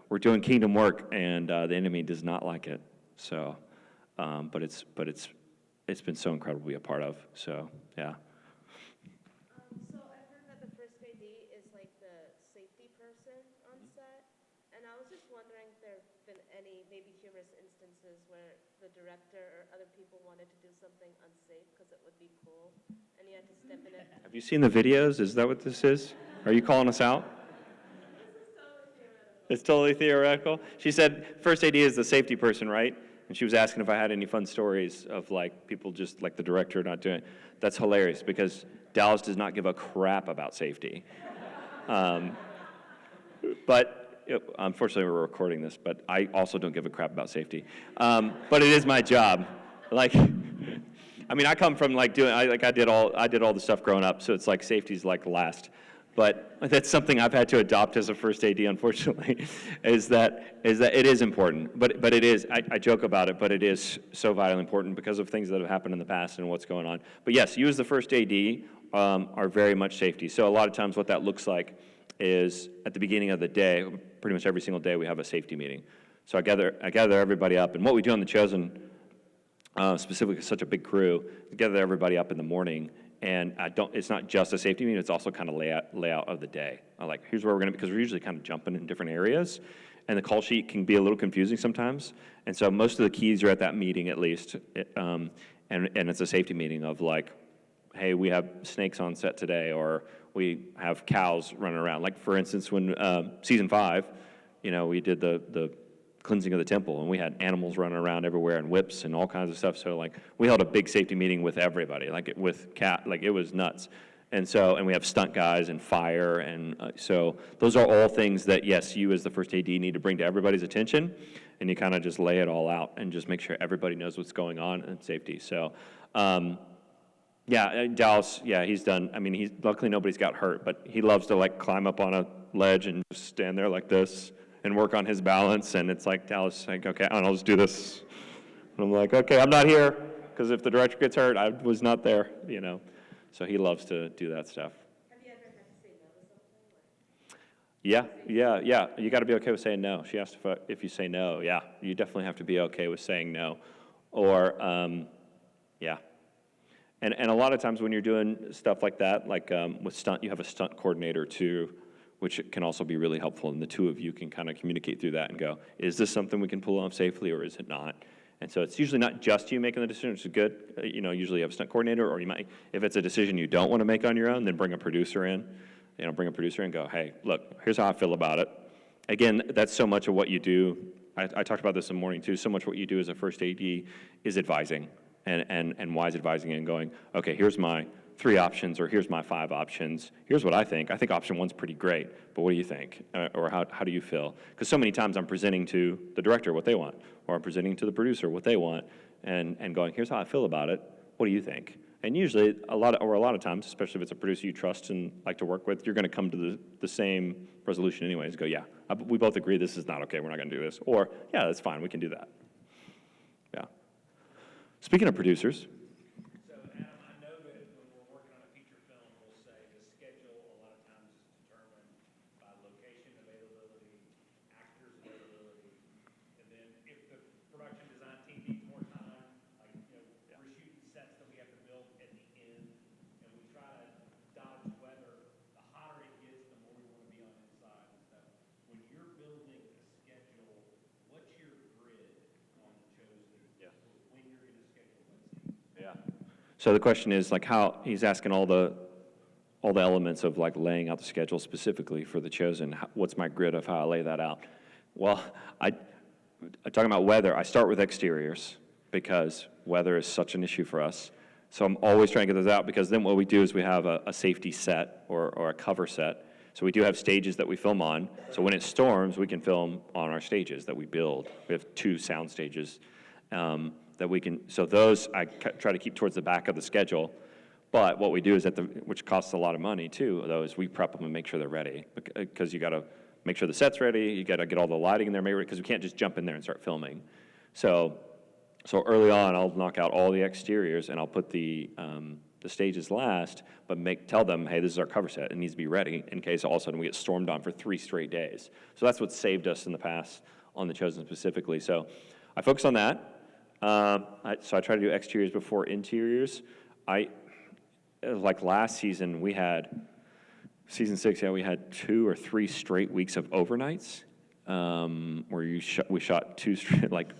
we're doing kingdom work, and the enemy does not like it. So, but it's been so incredible to be a part of. So yeah. So I've heard that the first AD is like the safety person on set, and I was just wondering if there have been any maybe humorous instances where the director or other people wanted to do something unsafe because it would be cool, and you had to step in it. Have you seen the videos? Is that what this is? Are you calling us out? It's totally theoretical. She said first AD is the safety person, right? And she was asking if I had any fun stories of like people just like the director not doing it. That's hilarious because Dallas does not give a crap about safety. But unfortunately we're recording this, but I also don't give a crap about safety. But it is my job. Like, I mean, I come from like I did all the stuff growing up, so it's like safety's like last. But that's something I've had to adopt as a first AD, unfortunately, is that it is important. But it is, I joke about it, but it is so vitally important because of things that have happened in the past and what's going on. But yes, you as the first AD are very much safety. So a lot of times what that looks like is at the beginning of the day, pretty much every single day we have a safety meeting. So I gather everybody up, and what we do on The Chosen, specifically such a big crew, gather everybody up in the morning. And it's not just a safety meeting, it's also kind of layout of the day. Like, here's where we're gonna, because we're usually kind of jumping in different areas, and the call sheet can be a little confusing sometimes. And so most of the keys are at that meeting at least, and it's a safety meeting of like, hey, we have snakes on set today, or we have cows running around. Like, for instance, when season 5, we did the cleansing of the temple, and we had animals running around everywhere and whips and all kinds of stuff. So like we held a big safety meeting with everybody, like it was nuts. And so, and we have stunt guys and fire, and so those are all things that, yes, you as the first AD need to bring to everybody's attention, and you kind of just lay it all out and just make sure everybody knows what's going on in safety. So, yeah, Dallas, yeah, he's done, I mean, luckily nobody's got hurt, but he loves to like climb up on a ledge and just stand there like this and work on his balance, and it's like, Dallas, like, okay, I'll just do this. And I'm like, okay, I'm not here, because if the director gets hurt, I was not there, you know. So he loves to do that stuff. Have you ever had to say no to something? Yeah. You got to be okay with saying no. She asked if you say no. Yeah, you definitely have to be okay with saying no. Or, yeah. And a lot of times when you're doing stuff like that, like with stunt, you have a stunt coordinator too, which can also be really helpful. And the two of you can kind of communicate through that and go, is this something we can pull off safely or is it not? And so it's usually not just you making the decision, which is good. You know, usually you have a stunt coordinator, or you might, if it's a decision you don't want to make on your own, then bring a producer in. You know, bring a producer in and go, hey, look, here's how I feel about it. Again, that's so much of what you do. I talked about this in the morning too. So much what you do as a first AD is advising and wise advising and going, okay, here's my 3 options, or here's my 5 options. Here's what I think. I think option 1's pretty great, but what do you think? Or how do you feel? Because so many times I'm presenting to the director what they want, or I'm presenting to the producer what they want, and going, here's how I feel about it. What do you think? And usually, a lot of times, especially if it's a producer you trust and like to work with, you're going to come to the same resolution anyways. Go, yeah, we both agree this is not okay. We're not going to do this. Or, yeah, that's fine. We can do that. Yeah. Speaking of producers. So, Adam, I know that when we're working on a feature film, we'll say the schedule a lot of times is determined by location availability, actors availability, and then if the production design team needs more time, like, you know, we're shooting sets that we have to build at the end, and we try to dodge weather. The hotter it gets, the more we want to be on inside and stuff. When you're building a schedule, what's your grid on the chosen when you're going to schedule that scene? Yeah. So the question is like how he's asking all the elements of like laying out the schedule specifically for the chosen. What's my grid of how I lay that out? Well, I'm talking about weather. I start with exteriors because weather is such an issue for us. So I'm always trying to get those out, because then what we do is we have a safety set or a cover set. So we do have stages that we film on. So when it storms, we can film on our stages that we build. We have 2 sound stages. That we can, so those I try to keep towards the back of the schedule. But what we do is which costs a lot of money too, though, is we prep them and make sure they're ready. Because you got to make sure the set's ready, you got to get all the lighting in there, because we can't just jump in there and start filming. So early on, I'll knock out all the exteriors and I'll put the stages last, but tell them, hey, this is our cover set. It needs to be ready in case all of a sudden we get stormed on for 3 straight days. So that's what saved us in the past on the Chosen specifically. So I focus on that. So I try to do exteriors before interiors. Like last season, we had, season 6, we had 2 or 3 straight weeks of overnights, where we shot 2 straight, like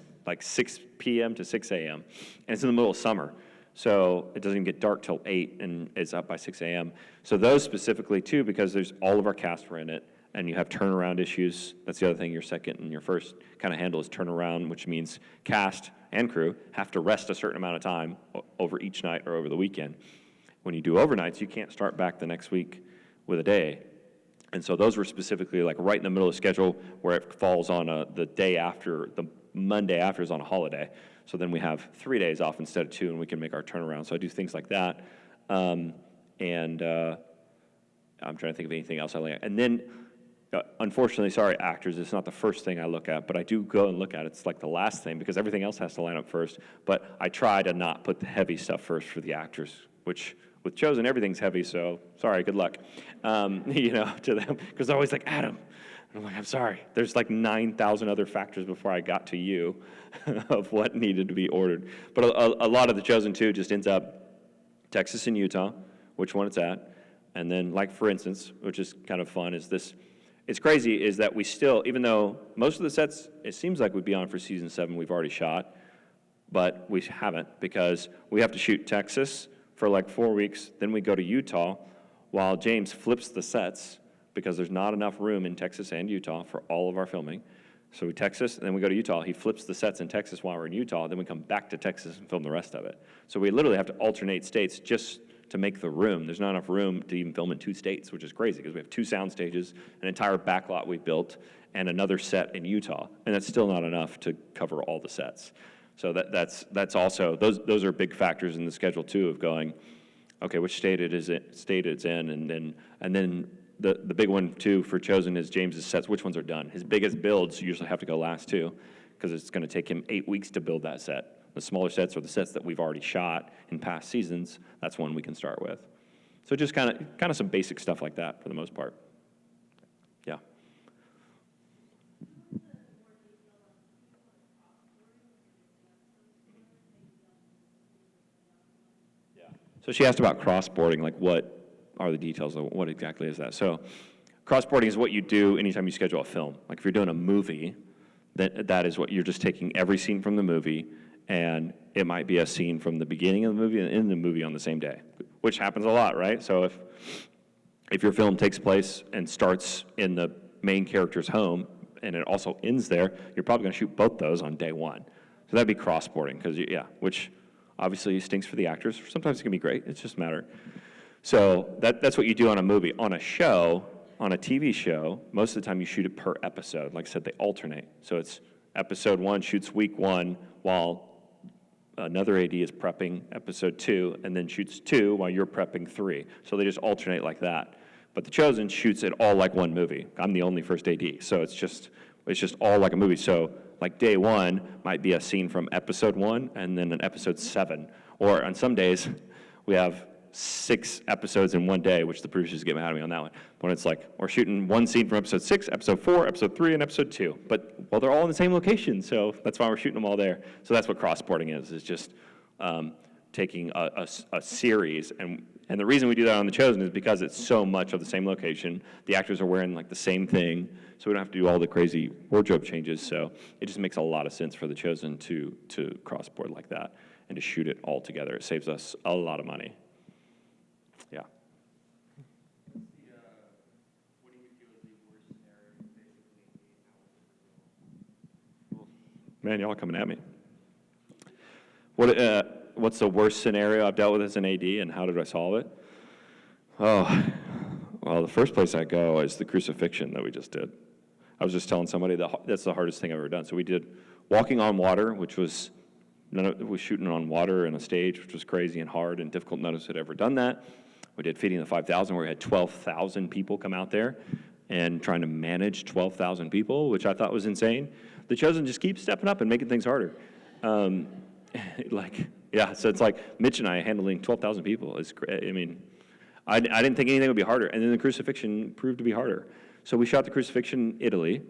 6 p.m. to 6 a.m. And it's in the middle of summer, so it doesn't even get dark till 8, and it's up by 6 a.m. So those specifically too, because there's all of our cast were in it, and you have turnaround issues. That's the other thing your second and your first kind of handle is turnaround, which means cast and crew have to rest a certain amount of time over each night or over the weekend. When you do overnights, you can't start back the next week with a day. And so those were specifically like right in the middle of the schedule, where it falls on the day after, the Monday after is on a holiday. So then we have 3 days off instead of 2, and we can make our turnaround. So I do things like that. I'm trying to think of anything else I like. And then, unfortunately, sorry, actors, it's not the first thing I look at, but I do go and look at it. It's like the last thing, because everything else has to line up first. But I try to not put the heavy stuff first for the actors, which with Chosen, everything's heavy, so sorry, good luck, you know, to them. Because they're always like, Adam. And I'm like, I'm sorry. There's like 9,000 other factors before I got to you of what needed to be ordered. But a lot of the Chosen, too, just ends up Texas and Utah, which one it's at. And then, like, for instance, which is kind of fun, is this. It's crazy is that we still, even though most of the sets, it seems like we'd be on for season 7, we've already shot, but we haven't, because we have to shoot Texas for like 4 weeks, then we go to Utah while James flips the sets, because there's not enough room in Texas and Utah for all of our filming. So we Texas, and then we go to Utah. He flips the sets in Texas while we're in Utah, then we come back to Texas and film the rest of it. So we literally have to alternate states just to make the room. There's not enough room to even film in 2 states, which is crazy because we have 2 sound stages, an entire backlot we built, and another set in Utah. And that's still not enough to cover all the sets. So that's also, those are big factors in the schedule too, of going, okay, which state it's in, and then the big one too for Chosen is James's sets, which ones are done. His biggest builds usually have to go last too, because it's going to take him 8 weeks to build that set. The smaller sets are the sets that we've already shot in past seasons. That's one we can start with. So just kind of some basic stuff like that for the most part. Yeah. So she asked about crossboarding, like what are the details of what exactly is that? So crossboarding is what you do anytime you schedule a film. Like if you're doing a movie, that is what you're just taking every scene from the movie, and it might be a scene from the beginning of the movie and in the movie on the same day, which happens a lot, right? So if your film takes place and starts in the main character's home and it also ends there, you're probably going to shoot both those on day one. So that'd be crossboarding, because which obviously stinks for the actors. Sometimes it can be great. It's just a matter. So that's what you do on a movie. On a show, on a TV show, most of the time you shoot it per episode. Like I said, they alternate. So it's episode 1 shoots week 1 while another AD is prepping episode 2, and then shoots 2 while you're prepping 3. So they just alternate like that. But The Chosen shoots it all like one movie. I'm the only first AD, so it's just all like a movie. So like day 1 might be a scene from episode 1 and then an episode 7. Or on some days, we have 6 episodes in one day, which the producers get mad at me on that one. When it's like, we're shooting one scene from episode 6, episode 4, episode 3, and episode 2. But, well, they're all in the same location, so that's why we're shooting them all there. So that's what crossboarding is just taking a series. And the reason we do that on The Chosen is because it's so much of the same location. The actors are wearing like the same thing, so we don't have to do all the crazy wardrobe changes. So it just makes a lot of sense for The Chosen to crossboard like that and to shoot it all together. It saves us a lot of money. Yeah. What do you feel is the worst scenario, basically, Man, y'all are coming at me. What's the worst scenario I've dealt with as an AD, and how did I solve it? Oh, well, the first place I go is the crucifixion that we just did. I was just telling somebody that's the hardest thing I've ever done. So we did Walking on Water, which was shooting on water in a stage, which was crazy and hard and difficult. None of us had ever done that. We did Feeding the 5,000, where we had 12,000 people come out there and trying to manage 12,000 people, which I thought was insane. The Chosen just keeps stepping up and making things harder. So it's like Mitch and I handling 12,000 people. I mean, I didn't think anything would be harder. And then the crucifixion proved to be harder. So we shot the crucifixion in Italy.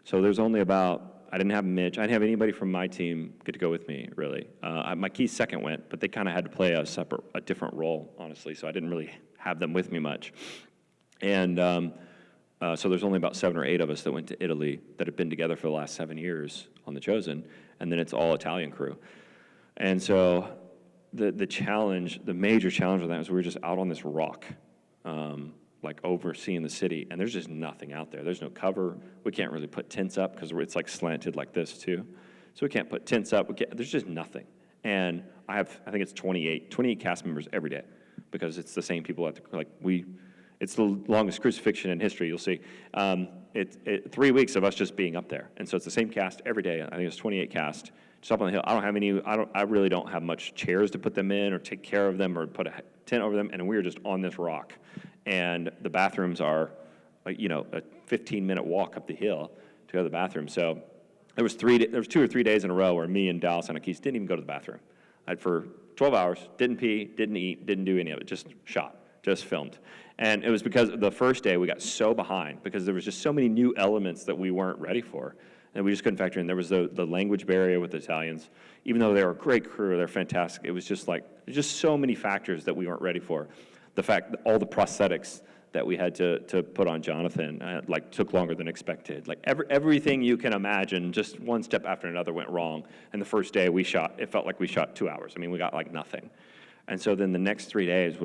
So there's only I didn't have Mitch. I didn't have anybody from my team get to go with me, really. My key second went, but they kind of had to play a different role, honestly. So I didn't really have them with me much. And so there's only about 7 or 8 of us that went to Italy that have been together for the last 7 years on The Chosen. And then it's all Italian crew. And so the major challenge with that was we were just out on this rock, like overseeing the city, and there's just nothing out there. There's no cover. We can't really put tents up because it's like slanted like this too. So we can't put tents up. There's just nothing. And I think it's 28 cast members every day, because it's the same people it's the longest crucifixion in history, you'll see. 3 weeks of us just being up there. And so it's the same cast every day. I think it's 28 cast. Just up on the hill. I really don't have much chairs to put them in or take care of them or put a tent over them. And we were just on this rock. And the bathrooms are, a 15-minute walk up the hill to go to the bathroom. So there was 2 or 3 days in a row where me and Dallas and Akis didn't even go to the bathroom. For 12 hours, didn't pee, didn't eat, didn't do any of it, just shot, just filmed. And it was because the first day we got so behind because there was just so many new elements that we weren't ready for. And we just couldn't factor in. There was the language barrier with the Italians. Even though they were a great crew, they're fantastic, it was just so many factors that we weren't ready for. The fact that all the prosthetics that we had to put on Jonathan took longer than expected. Everything you can imagine, just one step after another went wrong. And the first day it felt like we shot 2 hours. I mean, we got nothing. And so then the next 3 days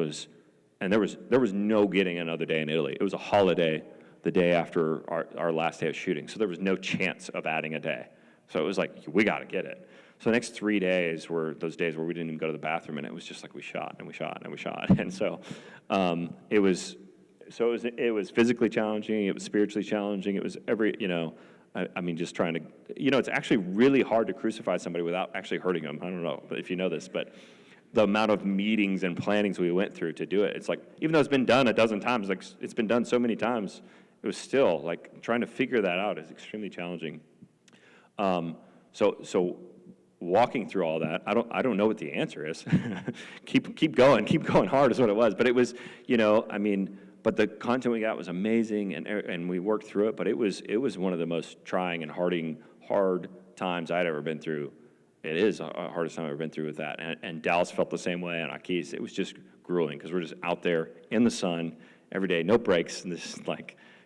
and there was no getting another day in Italy. It was a holiday the day after our last day of shooting. So there was no chance of adding a day. So it was like, we got to get it. So the next 3 days were those days where we didn't even go to the bathroom, and it was just like we shot and we shot and we shot. And so it was physically challenging, it was spiritually challenging, it was I mean, just trying to, it's actually really hard to crucify somebody without actually hurting them. I don't know if you know this, but the amount of meetings and plannings we went through to do it, it's like, even though it's been done a dozen times, like it's been done so many times, it was still like trying to figure that out is extremely challenging. So walking through all that, I don't know what the answer is. keep going hard is what it was. But it was, but the content we got was amazing, and we worked through it. But it was one of the most trying and hard times I'd ever been through. It is the hardest time I've ever been through with that. And Dallas felt the same way, and Akis. It was just grueling because we're just out there in the sun every day, no breaks, and this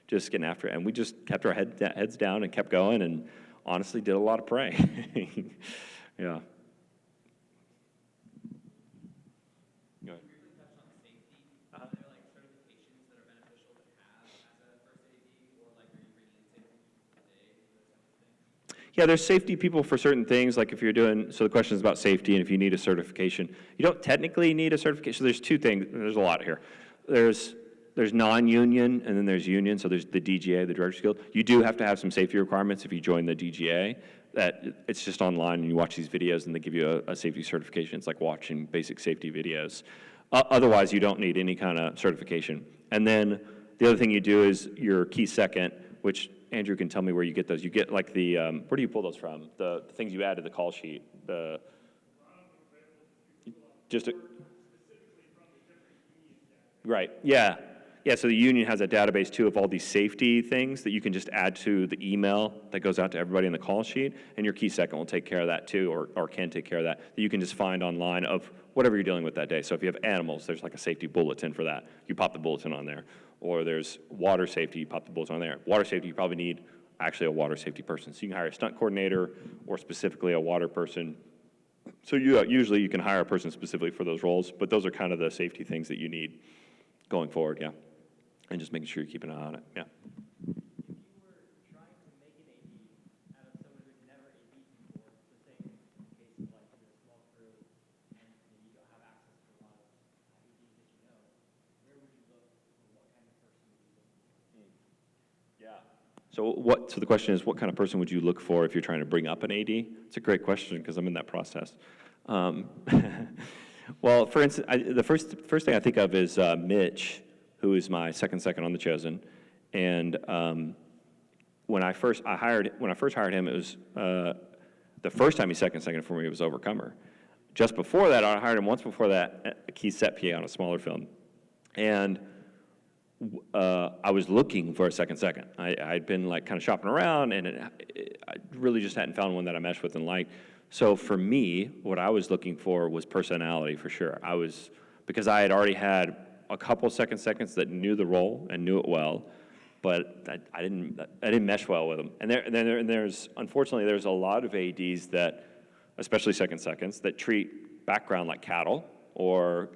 just getting after it. And we just kept our heads down and kept going, and honestly did a lot of praying. Yeah. Go ahead. Are there like certifications that are beneficial to have as a first AD, or like are you bringing in safety people today, those types of things? Yeah, there's safety people for certain things, like if you're doing, so the question is about safety and if you need a certification. You don't technically need a certification. So there's two things, there's a lot here. There's non-union and then there's union, so there's the DGA, the Directors Guild. You do have to have some safety requirements if you join the DGA. That it's just online and you watch these videos and they give you a safety certification. It's like watching basic safety videos. Otherwise, you don't need any kind of certification. And then the other thing you do is your key second, which Andrew can tell me where you get those. You get like the, where do you pull those from? The things you add to the call sheet. Right, yeah. Yeah, so the union has a database too of all these safety things that you can just add to the email that goes out to everybody in the call sheet, and your key second will take care of that too, or can take care of that you can just find online of whatever you're dealing with that day. So if you have animals, there's like a safety bulletin for that. You pop the bulletin on there. Or there's water safety, you pop the bulletin on there. Water safety, you probably need actually a water safety person. So you can hire a stunt coordinator or specifically a water person. So usually you can hire a person specifically for those roles, but those are kind of the safety things that you need going forward, yeah. And just making sure you keep an eye on it, yeah. If you were trying to make an AD out of someone who's never AD'd before, so say in the case of like you're a small crew and maybe you don't have access to a lot of ADs that you know, where would you look, or what kind of person would you look for? Yeah. So the question is, what kind of person would you look for if you're trying to bring up an AD? It's a great question because I'm in that process. Well, for instance, the first thing I think of is Mitch, who is my second on The Chosen, and when I first hired him, it was the first time he second for me was Overcomer. Just before that, I hired him once before that, a key set PA on a smaller film, and I was looking for a second. I'd been like kind of shopping around, and I really just hadn't found one that I meshed with and liked. So for me, what I was looking for was personality for sure. Because I had already had a couple seconds that knew the role and knew it well, but I didn't mesh well with them. And there's unfortunately there's a lot of ADs that, especially seconds, that treat background like cattle or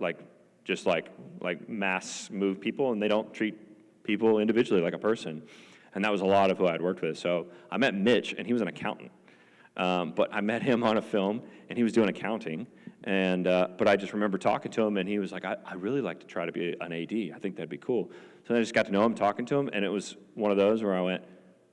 just like mass move people, and they don't treat people individually like a person. And that was a lot of who I'd worked with. So I met Mitch, and he was an accountant. But I met him on a film, and he was doing accounting. And but I just remember talking to him, and he was like, I really like to try to be an AD. I think that'd be cool. So I just got to know him, talking to him, and it was one of those where I went,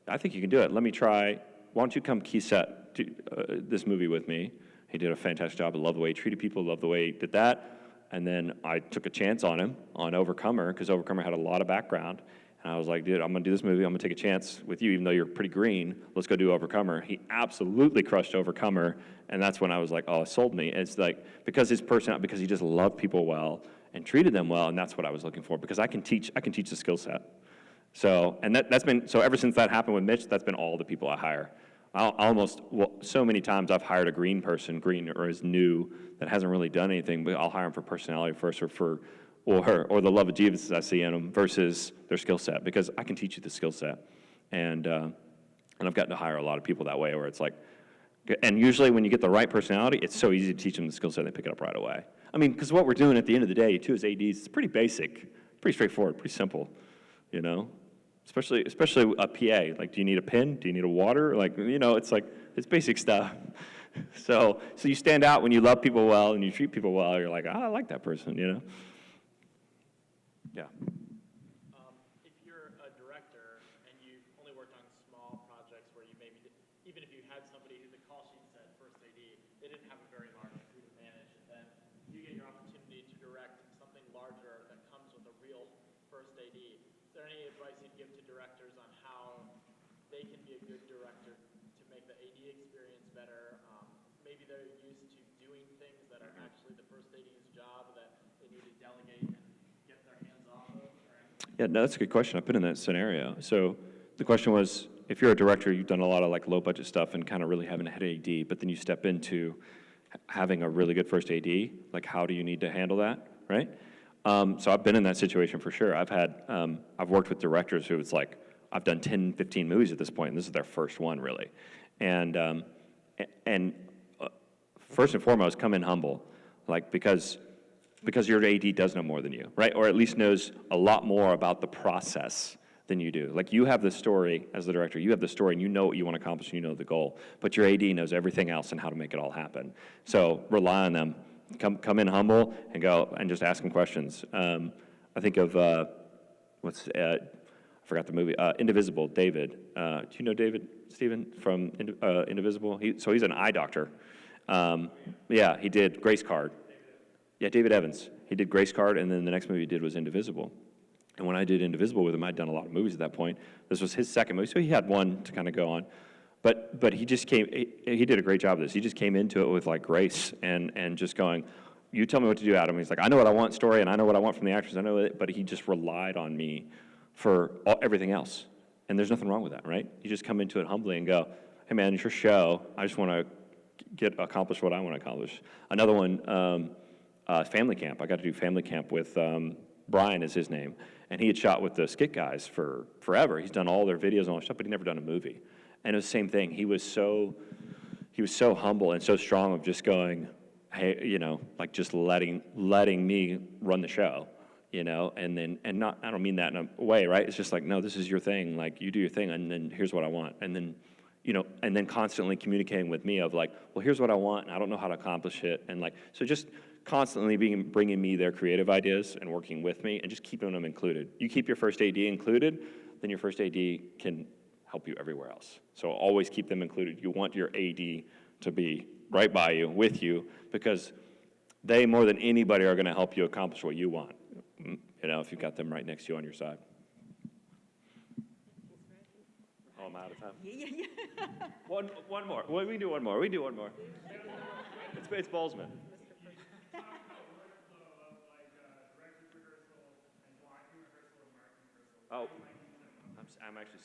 I think you can do it. Let me try. Why don't you come key set this movie with me? He did a fantastic job. I love the way he treated people, love the way he did that. And then I took a chance on him on Overcomer, because Overcomer had a lot of background. And I was like, dude, I'm going to do this movie. I'm going to take a chance with you, even though you're pretty green. Let's go do Overcomer. He absolutely crushed Overcomer. And that's when I was like, oh, it sold me. It's like, because his personality, because he just loved people well and treated them well. And that's what I was looking for, because I can teach the skill set. So, and that's been, so ever since that happened with Mitch, that's been all the people I hire. So many times I've hired a green person, or is new, that hasn't really done anything, but I'll hire them for personality first, or the love of Jesus I see in them versus their skill set, because I can teach you the skill set. And I've gotten to hire a lot of people that way, where it's like, and usually when you get the right personality, it's so easy to teach them the skill set, they pick it up right away. I mean, because what we're doing at the end of the day, too, as ADs, it's pretty basic, pretty straightforward, pretty simple, you know? especially a PA. Like, do you need a pen? Do you need a water? Like, it's like, it's basic stuff. So you stand out when you love people well and you treat people well. You're like, I like that person, Yeah. If you're a director and you've only worked on small projects where you maybe, even if you had somebody who the call sheet said first AD, they didn't have a very large crew to manage, and then you get your opportunity to direct something larger that comes with a real first AD. Is there any advice you'd give to directors on how they can be a good director to make the AD experience better? Maybe they're used to doing things that are actually the first AD's job that they need to delegate and get their hands off of? Yeah, no, that's a good question. I've been in that scenario. So the question was, if you're a director, you've done a lot of like low budget stuff and kind of really haven't had AD, but then you step into having a really good first AD, like how do you need to handle that, right? So I've been in that situation for sure. I've worked with directors who it's like, I've done 10, 15 movies at this point, and this is their first one really. And first and foremost, come in humble, like because your AD does know more than you, right? Or at least knows a lot more about the process than you do. Like, you have the story as the director, you have the story and you know what you want to accomplish and you know the goal, but your AD knows everything else and how to make it all happen. So rely on them. Come in humble and go and just ask them questions. I think of, I forgot the movie, Indivisible, David. Do you know David, Stephen, from Indivisible? So he's an eye doctor. Yeah, he did Grace Card. Yeah, David Evans. He did Grace Card, and then the next movie he did was Indivisible. And when I did Indivisible with him, I'd done a lot of movies at that point. This was his second movie, so he had one to kind of go on. But he just came, he did a great job of this. He just came into it with like grace and just going, you tell me what to do, Adam. He's like, I know what I want story, and I know what I want from the actors. I know it, but he just relied on me for everything else. And there's nothing wrong with that, right? You just come into it humbly and go, hey man, it's your show. I just want to accomplish what I want to accomplish. Another one, Family Camp. I got to do Family Camp with Brian is his name, and he had shot with the Skit Guys for forever. He's done all their videos and all that stuff, but he'd never done a movie. And it was the same thing. He was so humble and so strong of just going, hey, like just letting me run the show, and not, I don't mean that in a way, right? It's just like, no, this is your thing. Like, you do your thing, and then here's what I want. And then constantly communicating with me of like, well, here's what I want, and I don't know how to accomplish it. And like, so just constantly bringing me their creative ideas and working with me and just keeping them included. You keep your first AD included, then your first AD can help you everywhere else. So always keep them included. You want your AD to be right by you, with you, because they more than anybody are going to help you accomplish what you want, if you've got them right next to you on your side. Oh, I'm out of time. Yeah. One more. Well, we can do one more. It's Bolzmann. Oh, I'm actually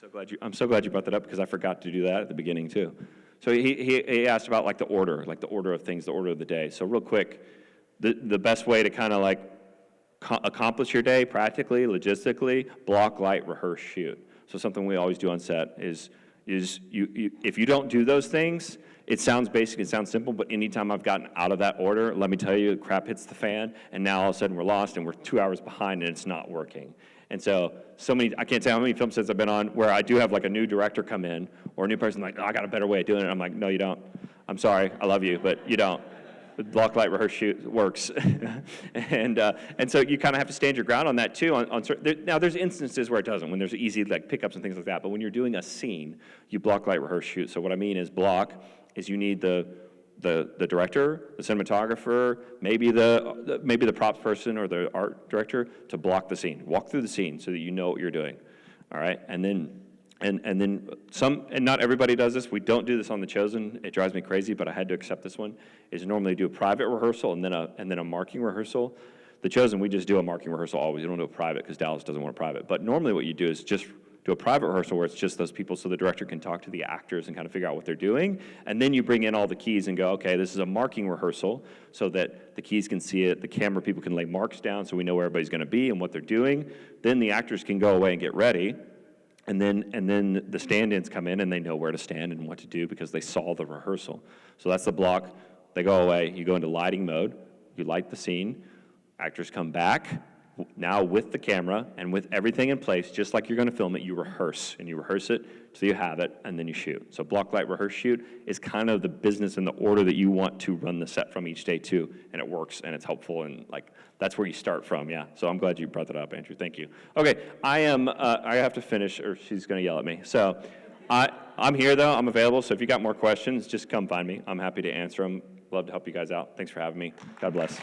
so glad you brought that up, because I forgot to do that at the beginning too. So he asked about like the order of things, the order of the day. So real quick, the best way to kind of like accomplish your day practically, logistically, block, light, rehearse, shoot. So something we always do on set is you if you don't do those things, it sounds basic, it sounds simple, but anytime I've gotten out of that order, let me tell you, crap hits the fan, and now all of a sudden we're lost and we're 2 hours behind and it's not working. And so many, I can't tell how many film sets I've been on where I do have like a new director come in or a new person like, oh, I got a better way of doing it. I'm like, no, you don't. I'm sorry, I love you, but you don't. Block, light, rehearse, shoot works. and so you kind of have to stand your ground on that too. Now there's instances where it doesn't, when there's easy like pickups and things like that, but when you're doing a scene, you block, light, rehearse, shoot. So what I mean is block is you need the director, the cinematographer, maybe the props person or the art director to block the scene. Walk through the scene so that you know what you're doing. All right, and then not everybody does this. We don't do this on The Chosen. It drives me crazy, but I had to accept this one. Is normally do a private rehearsal and then a marking rehearsal. The Chosen, we just do a marking rehearsal always. We don't do a private because Dallas doesn't want a private. But normally what you do is just do a private rehearsal where it's just those people so the director can talk to the actors and kind of figure out what they're doing. And then you bring in all the keys and go, okay, this is a marking rehearsal so that the keys can see it, the camera people can lay marks down so we know where everybody's going to be and what they're doing. Then the actors can go away and get ready. And then the stand-ins come in and they know where to stand and what to do because they saw the rehearsal. So that's the block. They go away. You go into lighting mode. You light the scene. Actors come back. Now with the camera and with everything in place, just like you're going to film it, you rehearse, and you rehearse it so you have it, and then you shoot. So block, light, rehearse, shoot is kind of the business and the order that you want to run the set from each day too, and it works, and it's helpful, and like, that's where you start from, yeah. So I'm glad you brought that up, Andrew, thank you. Okay, I have to finish, or she's going to yell at me. So I'm here, though, I'm available, so if you got more questions, just come find me. I'm happy to answer them. Love to help you guys out. Thanks for having me. God bless.